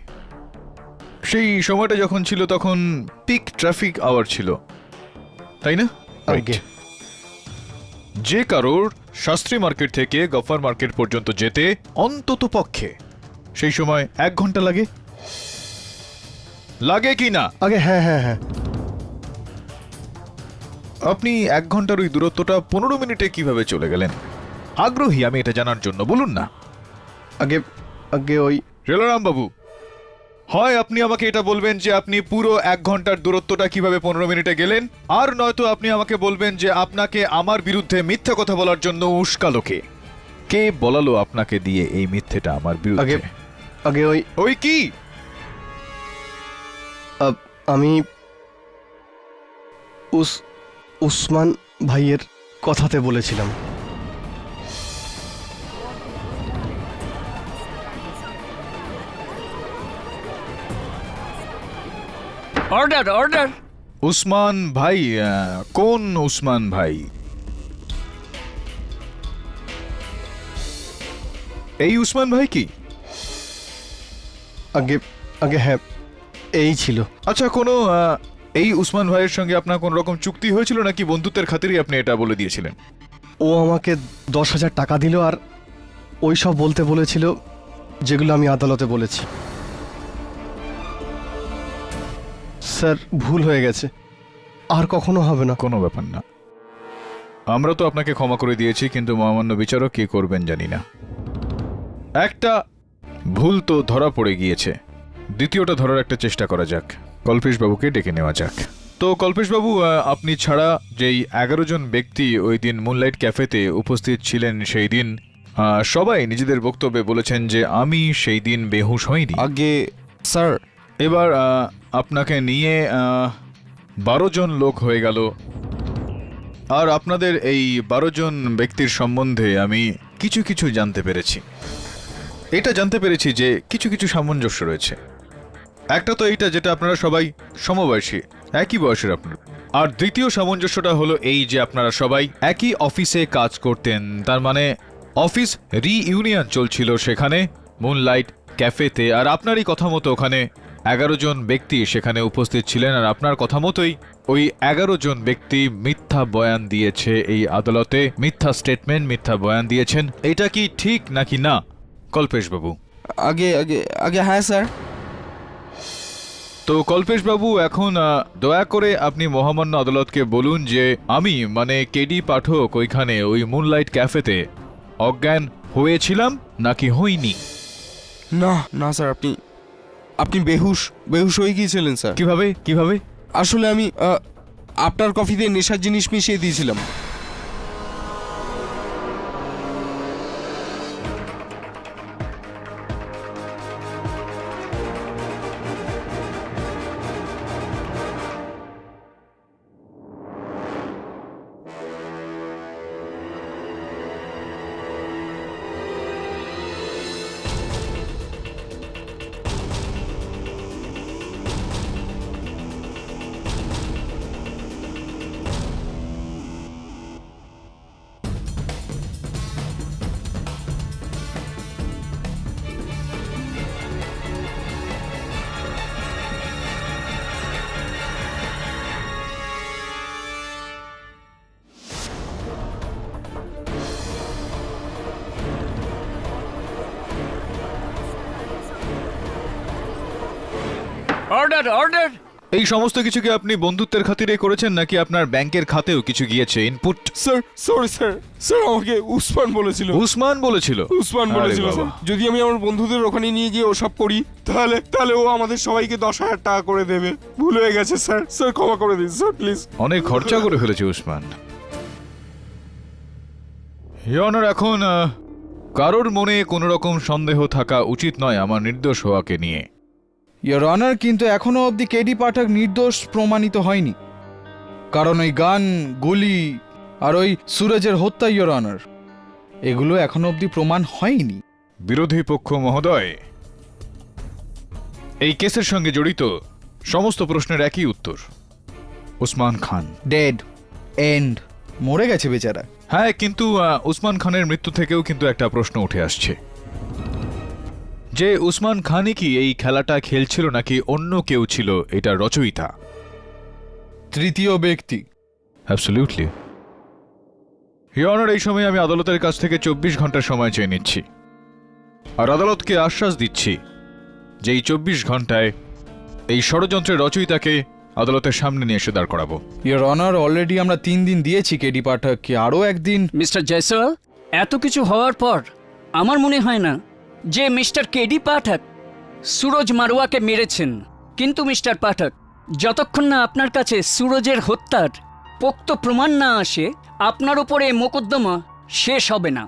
C: সেই সময়টা যখন ছিল তখন পিক ট্রাফিক আওয়ার ছিল, তাই না?
F: আগে
C: যে কারোর শাস্ত্রী মার্কেট থেকে গফার মার্কেট পর্যন্ত যেতে অন্তত পক্ষে সেই সময় 1 ঘন্টা লাগে, লাগে কি না?
F: আগে হ্যাঁ হ্যাঁ হ্যাঁ।
C: আপনি 1 ঘন্টার ওই দূরত্বটা 15 মিনিটে কিভাবে চলে গেলেন? আগ্রহী আমি এটা জানার জন্য, বলুন না।
F: আগে আগে ওই
C: রেলারাম বাবু, হয় আপনি আমাকে এটা বলবেন যে আপনি পুরো 1 ঘন্টার দূরত্বটা কিভাবে 15 মিনিটে গেলেন, আর নয়তো আপনি আমাকে বলবেন যে আপনাকে আমার বিরুদ্ধে মিথ্যা কথা বলার জন্য উস্কালো কে? কে বলালো আপনাকে দিয়ে এই মিথ্যেটা আমার বিরুদ্ধে?
F: আগে আগে ওই
C: ওই কি?
F: আমি উসমান ভাইয়ের কথাতে বলেছিলাম।
G: Order order.
C: উসমান ভাই? কোন উসমান ভাই? এই উসমান ভাই কি?
F: আগে আগে হ্যাঁ, এই ছিল।
C: আচ্ছা, কোনো এই উসমান ভাইয়ের সঙ্গে আপনার কোন রকম চুক্তি হয়েছিল নাকি বন্ধুত্বের খাতিরই আপনি এটা বলে দিয়েছিলেন?
F: ও আমাকে 10,000 টাকা দিল আর ওই সব বলতে বলেছিল যেগুলো আমি আদালতে বলেছি। স্যার, ভুল হয়ে গেছে, আর কখনো হবে না।
C: কোনো ব্যাপার না, আমরা তো আপনাকে ক্ষমা করে দিয়েছি, কিন্তু মহামান্য বিচারক কি করবেন জানি না। একটা ভুল তো ধরা পড়ে গিয়েছে, দ্বিতীয়টা ধরার একটা চেষ্টা করা যাক। কল্পেশ বাবুকে ডেকে নেওয়া যাক। তো কল্পেশ বাবু, আপনি ছাড়া যেই 11 জন ব্যক্তি ওই দিন মুনলাইট ক্যাফেতে উপস্থিত ছিলেন, সেই দিন সবাই নিজেদের বক্তব্যে বলেছেন যে আমি সেই দিন বেহুশ হইনি।
H: আগে স্যার,
C: এবার আপনাকে নিয়ে 12 জন লোক হয়ে গেল, আর আপনাদের এই 12 জন ব্যক্তির সম্বন্ধে আমি কিছু কিছু জানতে পেরেছি। এটা জানতে পেরেছি যে কিছু কিছু সামঞ্জস্য রয়েছে। একটা তো এইটা যেটা আপনারা সবাই সমবয়সী, একই বয়সের আপনারা, আর দ্বিতীয় সামঞ্জস্যটা হলো এই যে আপনারা সবাই একই অফিসে কাজ করতেন, তার মানে অফিস রিইউনিয়ন চলছিল সেখানে মুনলাইট ক্যাফেতে, আর আপনারই কথা মতো ওখানে 11 জন ব্যক্তি সেখানে উপস্থিত ছিলেন, আর আপনার কথা মতোই ওই 11 জন ব্যক্তি মিথ্যা বয়ান দিয়েছে এই আদালতে, মিথ্যা স্টেটমেন্ট, মিথ্যা বয়ান দিয়েছেন। এটা কি ঠিক নাকি না কল্পেশ বাবু?
H: আগে আগে আগে হ্যাঁ স্যার।
C: তো কল্পেশ বাবু, এখন দয়া করে আপনি মহামান্য আদালতকে বলুন যে আমি মানে কেডি পাঠক ওইখানে ওই মুনলাইট ক্যাফেতে অজ্ঞান হয়েছিলাম নাকি হইনি?
H: না না স্যার, আপনি বেহুশ হয়ে গিয়েছিলেন স্যার।
C: কিভাবে কিভাবে?
H: আসলে আমি আপনার কফিতে নেশার জিনিস মিশিয়ে দিয়েছিলাম।
G: Order order.
C: এই সমস্ত কিছু কি আপনি বন্ধুত্বের খাতিরে করেছেন নাকি আপনার ব্যাংকের খাতেও কিছু গিয়েছে ইনপুট?
H: স্যার সরি স্যার, আমাকে উসমান বলেছিল।
C: উসমান বলেছিল?
H: উসমান বলেছিল স্যার, যদি আমি আমার বন্ধুদের ওখানে নিয়ে গিয়ে ওসব করি তাহলে ও আমাদের সবাইকে 10,000 টাকা করে দেবে। ভুল হয়ে গেছে স্যার, ক্ষমা করে দিন স্যার প্লিজ।
C: অনেক খরচা করে ফেলেছে উসমান। ইয়নার, এখন কারোর মনে কোনো রকম সন্দেহ থাকা উচিত নয় আমার নির্দোষ হওয়াকে নিয়ে।
B: ইয়োর অনার, কিন্তু এখনো অবধি কেডি পাঠক নির্দোষ প্রমাণিত হয়নি, কারণ ওই গান, গুলি আর ওই সুরজের হত্যা, ইয়োর অনার, এগুলো এখনো অবধি প্রমাণ হয়নি।
C: বিরোধী পক্ষ মহোদয়, এই কেসের সঙ্গে জড়িত সমস্ত প্রশ্নের একই উত্তর, উসমান খান
B: ডেড, এন্ড, মরে গেছে বেচারা।
C: হ্যাঁ, কিন্তু উসমান খানের মৃত্যু থেকেও কিন্তু একটা প্রশ্ন উঠে আসছে যে উসমান খানই কি এই খেলাটা খেলছিল নাকি অন্য কেউ ছিল এটা রচয়িতা।
B: তৃতীয় ব্যক্তি।
C: অ্যাবসলিউটলি। ইওর অনার, এই সময় আমি আদালতের কাছ থেকে 24 ঘন্টার সময় চেয়ে নিচ্ছি আর আদালতকে আশ্বাস দিচ্ছি যে এই 24 ঘন্টায় এই ষড়যন্ত্রের রচয়িতাকে আদালতের সামনে নিয়ে এসে দাঁড় করাবো।
B: ইওর অনার, অলরেডি আমরা 3 দিন দিয়েছি কেডি পাঠককে, আরও একদিন।
G: মিস্টার জয়সওয়াল, এত কিছু হওয়ার পর আমার মনে হয় না যে মিস্টার কেডি পাঠক সুরজ মারওয়াকে মেরেছেন। কিন্তু মিস্টার পাঠক, যতক্ষণ না আপনার কাছে সুরজের হত্যার পোক্ত প্রমাণ না আসে আপনার উপরে মোকদ্দমা শেষ হবে না।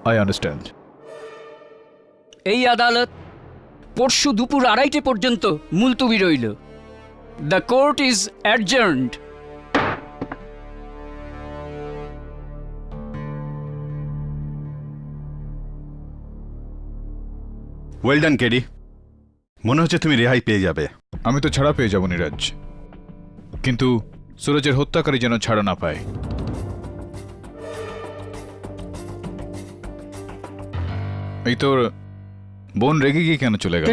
C: I understand.
G: এই আদালত পরশু দুপুর 2:30 পর্যন্ত মুলতুবি রইল। The court is adjourned.
D: Well done KD, মনে হচ্ছে তুমি রেহাই পেয়ে যাবে।
C: আমি তো ছাড়া পেয়ে যাব নীরজ, কিন্তু সুরজের হত্যাকারী যেন ছাড়া না পায়। এই তোর বোন রেগে গিয়ে কেন চলে গেল?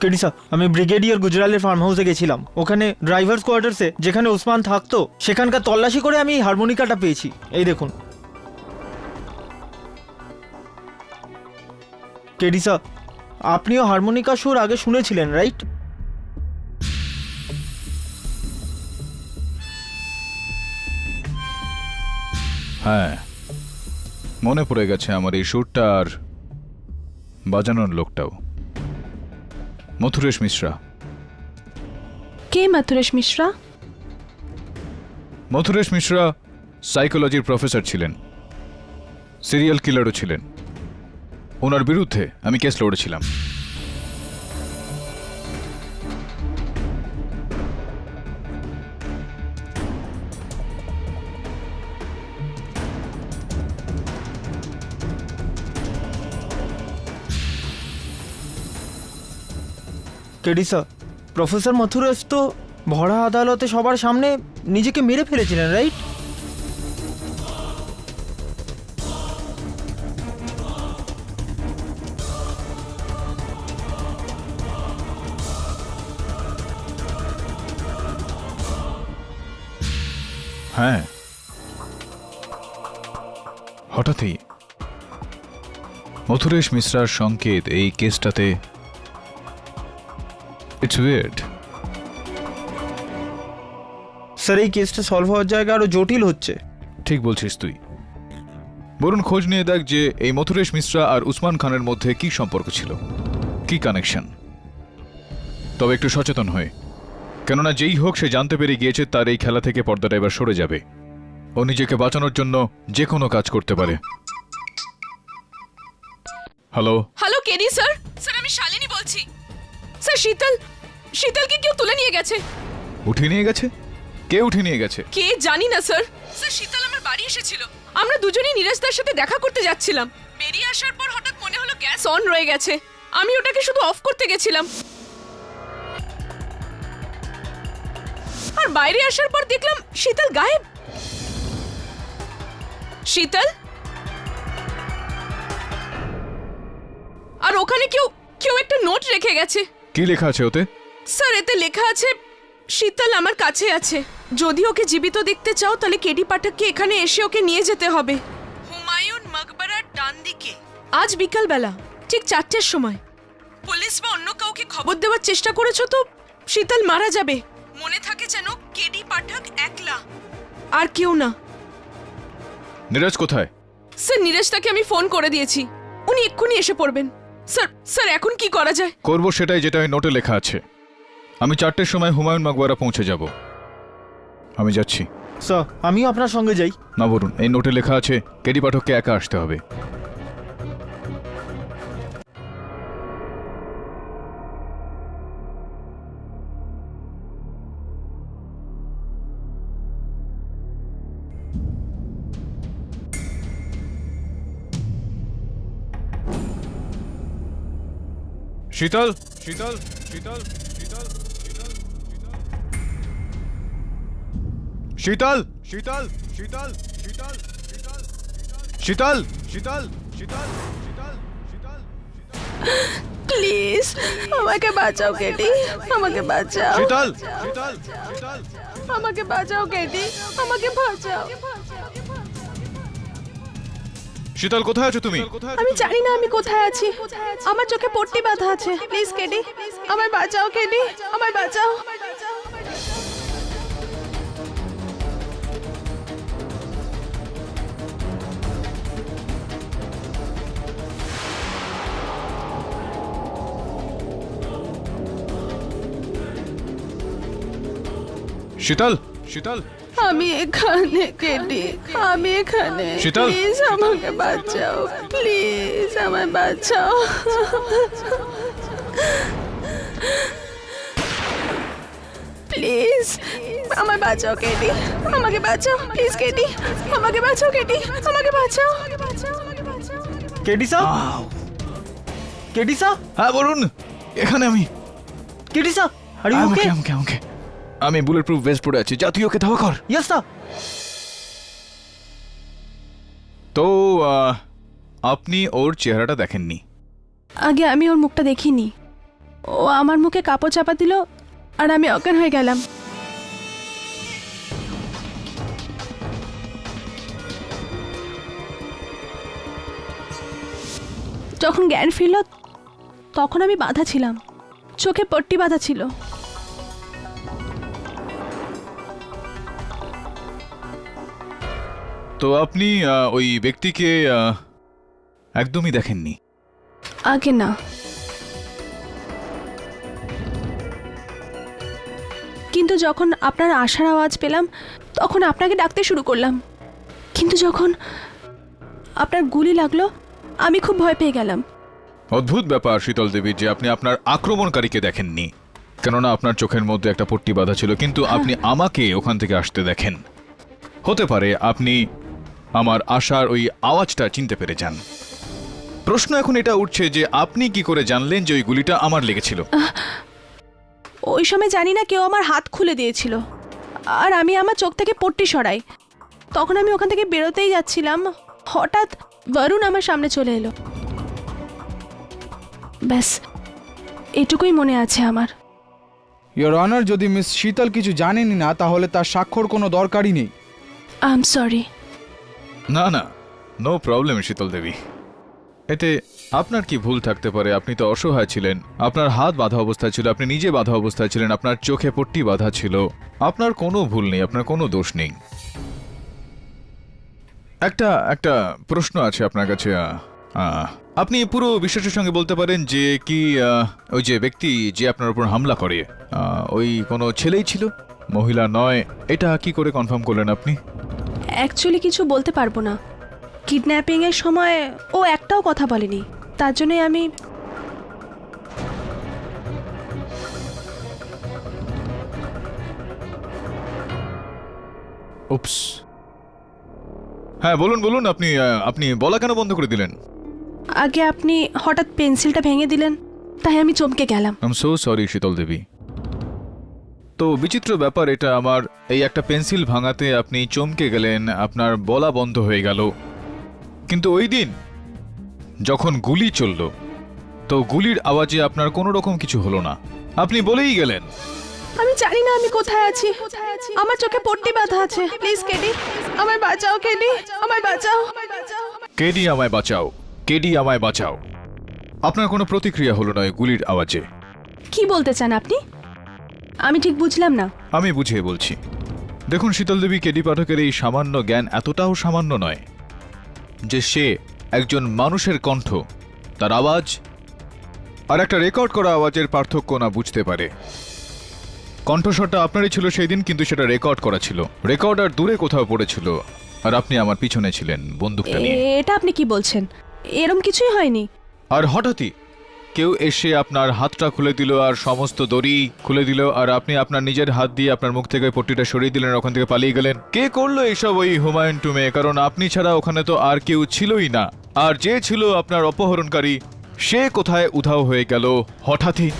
A: কেডিসা, আমি ব্রিগেডিয়ার গুজরালের ফার্ম হাউসে গেছিলাম। ওখানে ড্রাইভার্স কোয়ার্টার্সে যেখানে ওসমান থাকতো সেখানকার তল্লাশি করে আমি হারমোনিকাটা পেয়েছি। এই দেখুন। কেডিসা, আপনিও হারমোনিকা সুর আগে শুনেছিলেন, রাইট?
C: হ্যাঁ, মনে পড়ে গেছে আমার এই সুরটা আর বাজানোর লোকটাও। মথুরেশ মিশ্রা।
I: কে মথুরেশ মিশ্রা?
C: মথুরেশ মিশ্রা সাইকোলজির প্রফেসর ছিলেন, সিরিয়াল কিলারও ছিলেন। ওনার বিরুদ্ধে আমি কেস লড়েছিলাম।
A: কেডিসা, প্রফেসর মথুরেশ তো ভরা আদালতে সবার সামনে নিজেকে মেরে ফেলেছিলেন, রাইট?
C: হ্যাঁ, হঠাৎই মথুরেশ মিশ্রার সংকেত এই কেসটাতে। It's weird.
A: স্যার, এই কেসটা সলভ হওয়ার জায়গা আরো জটিল হচ্ছে।
C: ঠিক বলছিস তুই। বরুণ, খোঁজ নিয়ে দেখ যে এই মথুরেশ মিশ্রা আর উসমান খানের মধ্যে কি সম্পর্ক ছিল, কি কানেকশন। তবে একটু সচেতন হয়ে, কেননা যেই হোক সে জানতে পেরে গিয়েছে তার এই খেলা থেকে পর্দাটা এবার সরে যাবে। ও নিজেকে বাঁচানোর জন্য যে কোনো কাজ করতে পারে। Hello
J: hello KD sir. Sir, আমি শালিনী বলছি। স্যার, শীতলকে কেউ তুলে নিয়ে গেছে।
C: উঠিয়ে নিয়ে গেছে? কে উঠিয়ে নিয়ে গেছে?
J: কে জানি না স্যার। স্যার, শীতল আমার বাড়ি এসেছিল। আমরা দুজনেই নীরজদার সাথে দেখা করতে যাচ্ছিলাম। বেরিয়ে আসার পর হঠাৎ মনে হলো গ্যাস অন রয়ে গেছে। আমি ওটাকে শুধু অফ করতে গেছিলাম, আর বাইরে আসার পর দেখলাম শীতল গায়েব। শীতল, আর ওখানে কেউ একটা নোট রেখে গেছে।
C: কি লেখা আছে ওতে?
J: স্যার, এতে লেখা আছে, শীতল আমার কাছে আছে। যদি ওকে জীবিত দেখতে চাও তাহলে কেডি পাঠককে এখানে এসে ওকে নিয়ে যেতে হবে। হুমায়ুন মকবরার ডান দিকে আজ বিকালবেলা ঠিক 4টের সময়। পুলিশ বা অন্য কাউকে খবর দেওয়ার চেষ্টা করেছো তো শীতল মারা যাবে। মনে থাকে যেন কেডি পাঠক একলা, আর কেউ না।
C: নীরজ কোথায়?
J: স্যার, নীরজদাকে আমি ফোন করে দিয়েছি, উনি এক্ষুনি এসে পড়বেন। স্যার এখন কি করা যায়?
C: করবো সেটাই যেটা ওই নোটে লেখা আছে। আমি 4টের সময় হুমায়ুন মকবরা পৌঁছে যাব। আমি যাচ্ছি।
A: স্যার, আমিও আপনার সঙ্গে যাই।
C: না বলুন, এই নোটে লেখা আছে কেডি পাঠককে একা আসতে হবে। শীতল, শীতল, শীতল, শীতল, শীতল, শীতল। শীতল শীতল শীতল শীতল শীতল শীতল শীতল শীতল শীতল
I: প্লিজ আমাকে বাঁচাও কেডি, আমাকে বাঁচাও,
C: শীতল শীতল শীতল
I: আমাকে বাঁচাও কেডি, আমাকে বাঁচাও।
C: শীতল কোথায় আছো তুমি?
I: আমি জানি না আমি কোথায় আছি, আমার চোখে পট্টি বাঁধা আছে। প্লিজ কেডি, আমায় বাঁচাও কেডি, আমায় বাঁচাও।
C: শীতল শীতল
I: আমি এখানে কেডি, আমি এখানে।
C: শীতল।
I: প্লিজ আমাকে বাঁচাও, প্লিজ আমায় বাঁচাও। প্লিজ আমায় বাঁচাও কেডি, আমাকে বাঁচাও। প্লিজ কেডি, আমাকে বাঁচাও কেডি, আমাকে বাঁচাও।
A: কেডিসা, কেডিসা,
C: হ্যাঁ বলুন। এখানে আমি
A: কেডিসা, আর ইউ ওকে?
C: আমাকে আমাকে আমি বুলেট প্রুফ ভেস্ট পরে আছি, যা তুই ওকে ধাওয়া কর।
A: Yes sir.
C: তো আপনি ওর চেহারাটা দেখেননি?
I: আগে আমি ওর মুখটা দেখিনি, ও আমার মুখে কাপড় চাপা দিল আর আমি অজ্ঞান হয়ে গেলাম। যখন জ্ঞান ফিরল তখন আমি বাঁধা ছিলাম, চোখে পট্টি বাঁধা ছিল।
C: তো আপনি ওই ব্যক্তিকে একদমই দেখেননি?
I: আগে না, কিন্তু যখন আপনার আশার আওয়াজ পেলাম তখন আপনাকে ডাকতে শুরু করলাম। কিন্তু যখন আপনার গুলি লাগলো আমি খুব ভয় পেয়ে গেলাম।
C: অদ্ভুত ব্যাপার শীতল দেবী যে আপনি আপনার আক্রমণকারীকে দেখেননি, কেননা আপনার চোখের মধ্যে একটা পট্টি বাঁধা ছিল, কিন্তু আপনি আমাকে ওখান থেকে আসতে দেখেন। হতে পারে আপনি আমার আশার ওই আওয়াজটা চিনতে পেরে যান। প্রশ্ন এখন এটা উঠছে যে আপনি কি করে জানলেন যে ওই গুলিটা আমার লেগেছিল?
I: ওই সময় জানি না, কেউ আমার হাত খুলে দিয়েছিল আর আমি আমার চোখ থেকে পট্টি সরাই। তখন আমি ওখান থেকে বেরোতেই যাচ্ছিলাম, হঠাৎ বরুণ আমার সামনে চলে এলো। ব্যাস এটুকুই মনে আছে আমার।
B: ইয়োর অনার, যদি মিস শীতল কিছু জানেনি না তাহলে তার স্বাক্ষর কোনো দরকারই নেই।
I: I am sorry.
C: না না, নো প্রবলেম শীতল দেবী। এতে আপনার কি ভুল থাকতে পারে? আপনি তো অসহায় ছিলেন, আপনার হাত বাঁধা অবস্থায় ছিল, আপনি নিজে বাঁধা অবস্থায় ছিলেন, আপনার চোখে পট্টি বাঁধা ছিল, আপনার কোনো ভুল নেই, আপনার কোনো দোষ নেই। একটা প্রশ্ন আছে আপনার কাছে। আপনি পুরো বিশ্বাসের সঙ্গে বলতে পারেন যে কি ওই যে ব্যক্তি যে আপনার উপর হামলা করে ওই কোনো ছেলেই ছিল, মহিলা নয়? এটা কি করে কনফার্ম করলেন আপনি?
I: অ্যাকচুয়ালি কিছু বলতে পারবো না। কিডন্যাপিং এর সময় ও একটাও কথা বলেনি, তার জন্যই আমি।
C: উপস। হ্যাঁ বলুন বলুন, আপনি বলা কেন বন্ধ করে দিলেন?
I: আগে আপনি হঠাৎ পেন্সিলটা ভেঙে দিলেন, তাই আমি চমকে গেলাম।
C: আই এম সো সরি শীতল দেবী। তো বিচিত্র ব্যাপার এটা, আমার এই একটা পেন্সিল ভাঙাতে আপনি চমকে গেলেন, আপনার বলা বন্ধ হয়ে গেল। কিন্তু ওই দিন যখন গুলি চলল, তো গুলির আওয়াজে আপনার কোনো রকম কিছু হলো না, আপনি বলেই গেলেন।
I: আমি জানি না আমি কোথায় আছি, আমার চোখে পট্টি বাঁধা আছে। প্লিজ কেডি, আমায় বাঁচাও কেডি, আমায় বাঁচাও।
C: কেডি আমায় বাঁচাও, কেডি আমায় বাঁচাও। আপনার কোনো প্রতিক্রিয়া হলো না ওই গুলির আওয়াজে।
I: কি বলতে চান আপনি? আমি ঠিক বুঝলাম না।
C: আমি বুঝিয়ে বলছি। দেখুন শীতল দেবী, কেডি পাঠকের এই সামান্য জ্ঞান এতটাও সামান্য নয় যে সে একজন মানুষের কণ্ঠ, তার আওয়াজ আর একটা রেকর্ড করা আওয়াজের পার্থক্য না বুঝতে পারে। কণ্ঠস্বরটা আপনারই ছিল সেই দিন, কিন্তু সেটা রেকর্ড করা ছিল, রেকর্ডার দূরে কোথাও পড়েছিল, আর আপনি আমার পিছনে ছিলেন বন্দুকটা নিয়ে।
I: এটা আপনি কি বলছেন? এরকম কিছুই হয়নি।
C: আর হঠাৎই কেউ এসে আপনার হাতটা খুলে দিল আর সমস্ত দড়ি খুলে দিল, আর আপনি আপনার নিজের হাত দিয়ে আপনার মুখ থেকে পট্টিটা সরিয়ে দিলেন, ওখান থেকে পালিয়ে গেলেন। কে করলো এসব? ওই হুমায়ুন টুমে, কারণ আপনি ছাড়া ওখানে তো আর কেউ ছিলই না। আর যে ছিল আপনার অপহরণকারী, সে কোথায় উধাও হয়ে গেল হঠাৎই।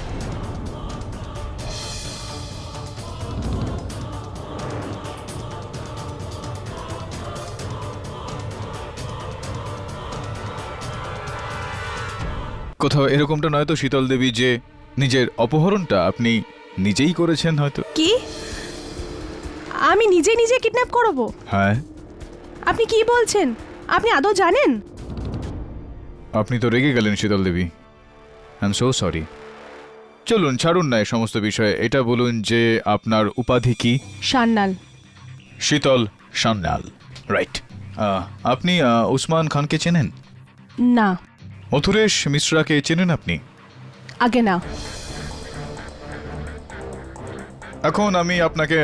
C: কোথাও এরকমটা নয় তো শীতল দেবী যে নিজের অপহরণটা আপনি নিজেই করেছেন হয়তো?
I: কি আমি নিজে নিজে কিডন্যাপ করব?
C: হ্যাঁ।
I: আপনি কি বলছেন? আপনি আদৌ জানেন?
C: আপনি তো রেগে গেলেন Sheetal Devi. I am so sorry. চলুন ছাড়ুন না এই সমস্ত বিষয়ে, এটা বলুন যে আপনার উপাধি কি?
I: সান্যাল।
C: শীতল সান্যাল, রাইট। আপনি উসমান খানকে চেনেন?
I: না।
C: মথুরেশ মিশ্রাকে চেনেন আপনি?
I: আগে না।
C: এখন আমি আপনাকে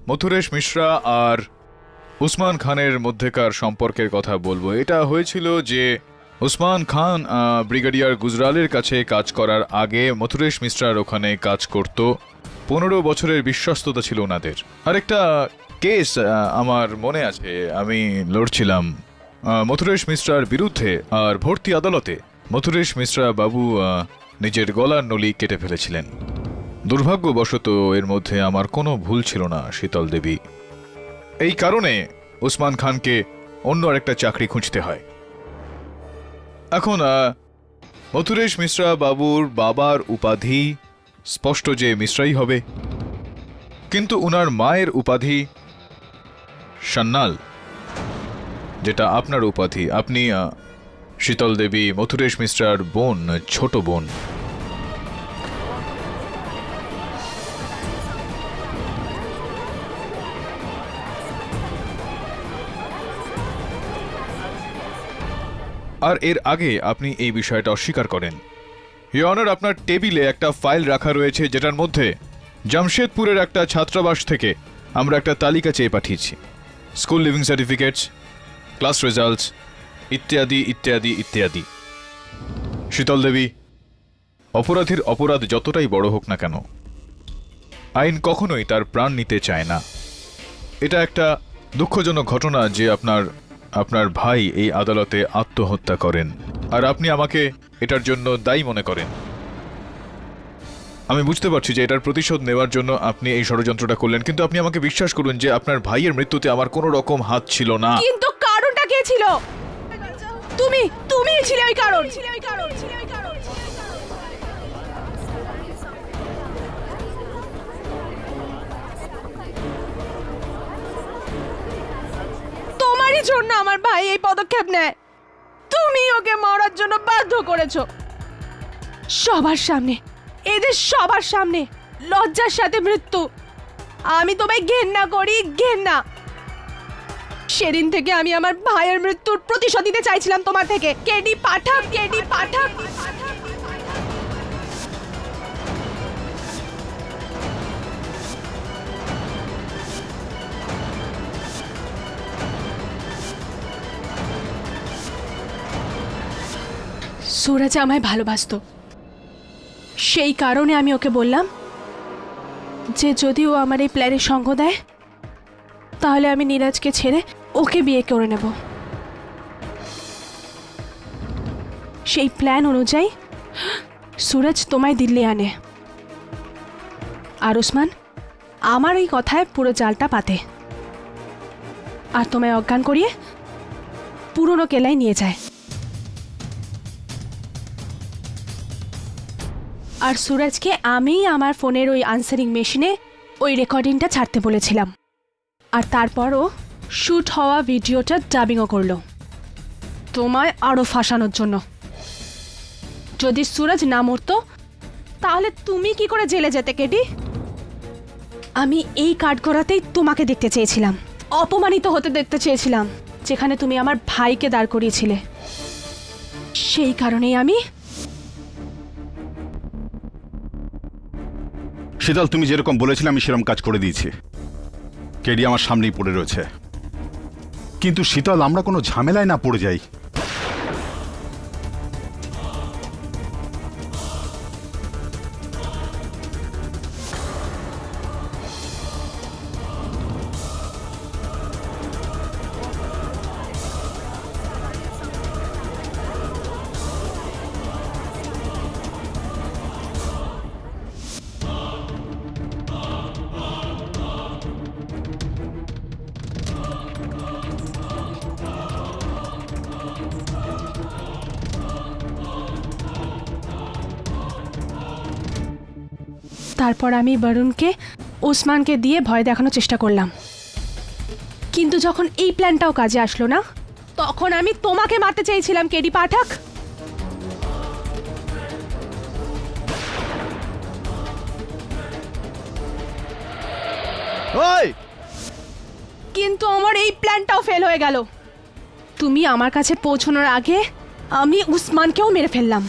C: মথুরেশ মিশ্রা আর উসমান খানের মধ্যেকার সম্পর্কের কথা বলবো। এটা হয়েছিল যে উসমান খান ব্রিগেডিয়ার গুজরালের কাছে কাজ করার আগে মথুরেশ মিশ্রার ওখানে কাজ করত। 15 বছরের বিশ্বস্ততা ছিল ওনাদের। আরেকটা কেস আমার মনে আছে, আমি লড়ছিলাম মথুরেশ মিশ্রার বিরুদ্ধে, আর ভর্তি আদালতে মথুরেশ মিশ্রা বাবু নিজের গলার নলি কেটে ফেলেছিলেন। দুর্ভাগ্যবশত এর মধ্যে আমার কোনো ভুল ছিল না শীতল দেবী। এই কারণে উসমান খানকে অন্য আরেকটা চাকরি খুঁজতে হয়। এখন মথুরেশ মিশ্রা বাবুর বাবার উপাধি স্পষ্ট যে মিশ্রাই হবে, কিন্তু উনার মায়ের উপাধি সান্যাল, যেটা আপনার উপাধি। আপনি শীতল দেবী মথুরেশ মিশ্রার বোন, ছোট বোন। আর এর আগে আপনি এই বিষয়টা অস্বীকার করেন। ইওর অনার, আপনার টেবিলে একটা ফাইল রাখা রয়েছে যেটার মধ্যে জামশেদপুরের একটা ছাত্রাবাস থেকে আমরা একটা তালিকা চেয়ে পাঠিয়েছি। School living certificates, class results, ইত্যাদি ইত্যাদি ইত্যাদি। শীতল দেবী, অপরাধীর অপরাধ যতটাই বড় হোক না কেন, আইন কখনোই তার প্রাণ নিতে চায় না। এটা একটা দুঃখজনক ঘটনা যে আপনার ভাই এই আদালতে আত্মহত্যা করেন, আর আপনি আমাকে এটার জন্য দায়ী মনে করেন। আমি বুঝতে পারছি যে এটার প্রতিশোধ নেওয়ার জন্য আপনি এই ষড়যন্ত্রটা করলেন, কিন্তু আপনি আমাকে বিশ্বাস করুন যে আপনার ভাইয়ের মৃত্যুতে আমার কোনো রকম হাত ছিল না।
I: কিন্তু কারণটা কে ছিল? তুমি ছিলে ওই কারণ। তোমারই জন্য আমার ভাই এই পদক্ষেপ নেয়। তুমি ওকে মারার জন্য বাধ্য করেছো। সবার সামনে, এদের সবার সামনে লজ্জার সাথে মৃত্যু। আমি তোমায় ঘেন্না করি, ঘেন্না। সেদিন থেকে আমি আমার ভাইয়ের মৃত্যুর প্রতিশোধ দিতে চাইছিলাম তোমার থেকে। কেডি পাঠক, কেডি পাঠক। সুরজ আমায় ভালোবাসতো, সেই কারণে আমি ওকে বললাম যে যদি ও আমার এই প্ল্যানে সঙ্গ দেয় তাহলে আমি নীরাজকে ছেড়ে ওকে বিয়ে করে নেব। সেই প্ল্যান অনুযায়ী সুরজ তোমায় দিল্লি আনে, আর উসমান আমার এই কথায় পুরো জালটা পাতে, আর তোমায় অজ্ঞান করিয়ে পুরনো কেলায় নিয়ে যায়। আর সুরজকে আমি আমার ফোনের ওই আনসারিং মেশিনে ওই রেকর্ডিংটা ছাড়তে বলেছিলাম, আর তারপরও শ্যুট হওয়া ভিডিওটা ডাবিংও করলো তোমায় আরও ফাঁসানোর জন্য। যদি সুরজ না মরতো তাহলে তুমি কি করে জেলে যেতে কেডি? আমি এই কাঠগড়াতেই তোমাকে দেখতে চেয়েছিলাম, অপমানিত হতে দেখতে চেয়েছিলাম, যেখানে তুমি আমার ভাইকে দাঁড় করিয়েছিলে। সেই কারণেই আমি।
D: শীতল, তুমি যেরকম বলেছিলে আমি সেরকম কাজ করে দিয়েছি। কেডি আমার সামনেই পড়ে রয়েছে, কিন্তু শীতল, আমরা কোনো ঝামেলায় না পড়ে যাই।
I: তারপর আমি বরুণকে ওসমানকে দিয়ে ভয় দেখানোর চেষ্টা করলাম, কিন্তু যখন এই প্ল্যানটাও কাজে আসলো না, তখন আমি তোমাকে মারতে চাইছিলাম কেডি পাঠক। কিন্তু আমার এই প্ল্যানটাও ফেল হয়ে গেল। তুমি আমার কাছে পৌঁছানোর আগে আমি উসমানকেও মেরে ফেললাম।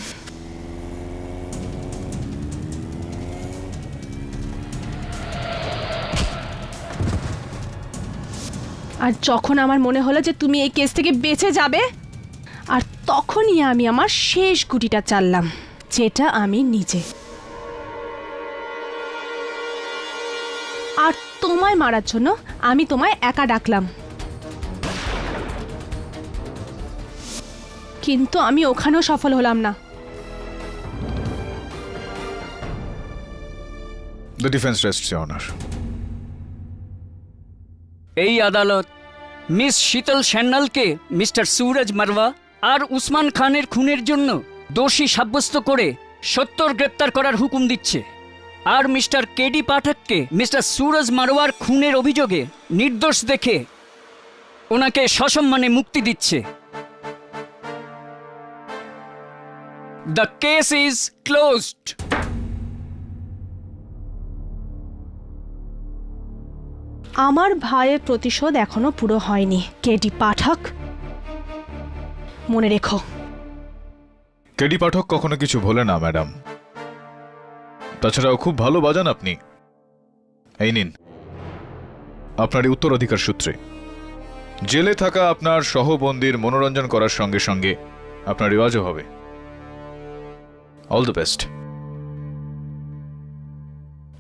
I: আর যখন আমার মনে হলো যে তুমি এই কেস থেকে বেঁচে যাবে, আর তখনই আমি আমার শেষ গুটিটা চাললাম, যেটা আমি নিজে। আর তোমায় মারার জন্য আমি তোমায় একা ডাকলাম, কিন্তু আমি ওখানেও সফল হলাম না।
C: The defence রেস্টস your honour.
G: এই আদালত মিস শীতল সান্যালকে মিস্টার সুরজ মারওয়া আর উসমান খানের খুনের জন্য দোষী সাব্যস্ত করে 70 গ্রেপ্তার করার হুকুম দিচ্ছে, আর মিস্টার কেডি পাঠককে মিস্টার সুরজ মারওয়ার খুনের অভিযোগে নির্দোষ দেখে ওনাকে সসম্মানে মুক্তি দিচ্ছে। The case is closed.
I: আমার ভাইয়ের প্রতিশোধ এখনো পুরো হয়নি কেডি পাঠক, মনে রেখো।
C: কেডি পাঠক কখনো কিছু ভোলে না ম্যাডাম, তাছাড়াও খুব ভালো বাজান আপনি। এই নিন আপনার উত্তরাধিকার সূত্রে জেলে থাকা আপনার সহবন্দীর মনোরঞ্জন করার সঙ্গে সঙ্গে আপনার রেওয়াজও হবে। All the best.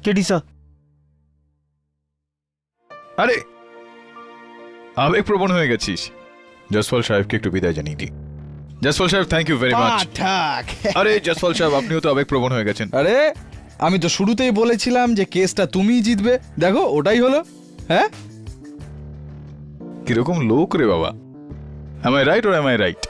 A: KD sir.
C: আরে আবেগপ্রবণ হয়ে গেছিস। জসওয়াল সাহেবকে একটু বিদায় জানিয়ে দিই। জসওয়াল সাহেব, থ্যাংক ইউ ভেরি মাচ। আরে জসওয়াল সাহেব, আপনিও তো আবেগপ্রবণ হয়ে গেছেন।
B: আরে আমি তো শুরুতেই বলেছিলাম যে কেসটা তুমিই জিতবে, দেখো ওটাই হলো। হ্যাঁ,
C: কিরকম লোক রে বাবা। Am I right or am I right?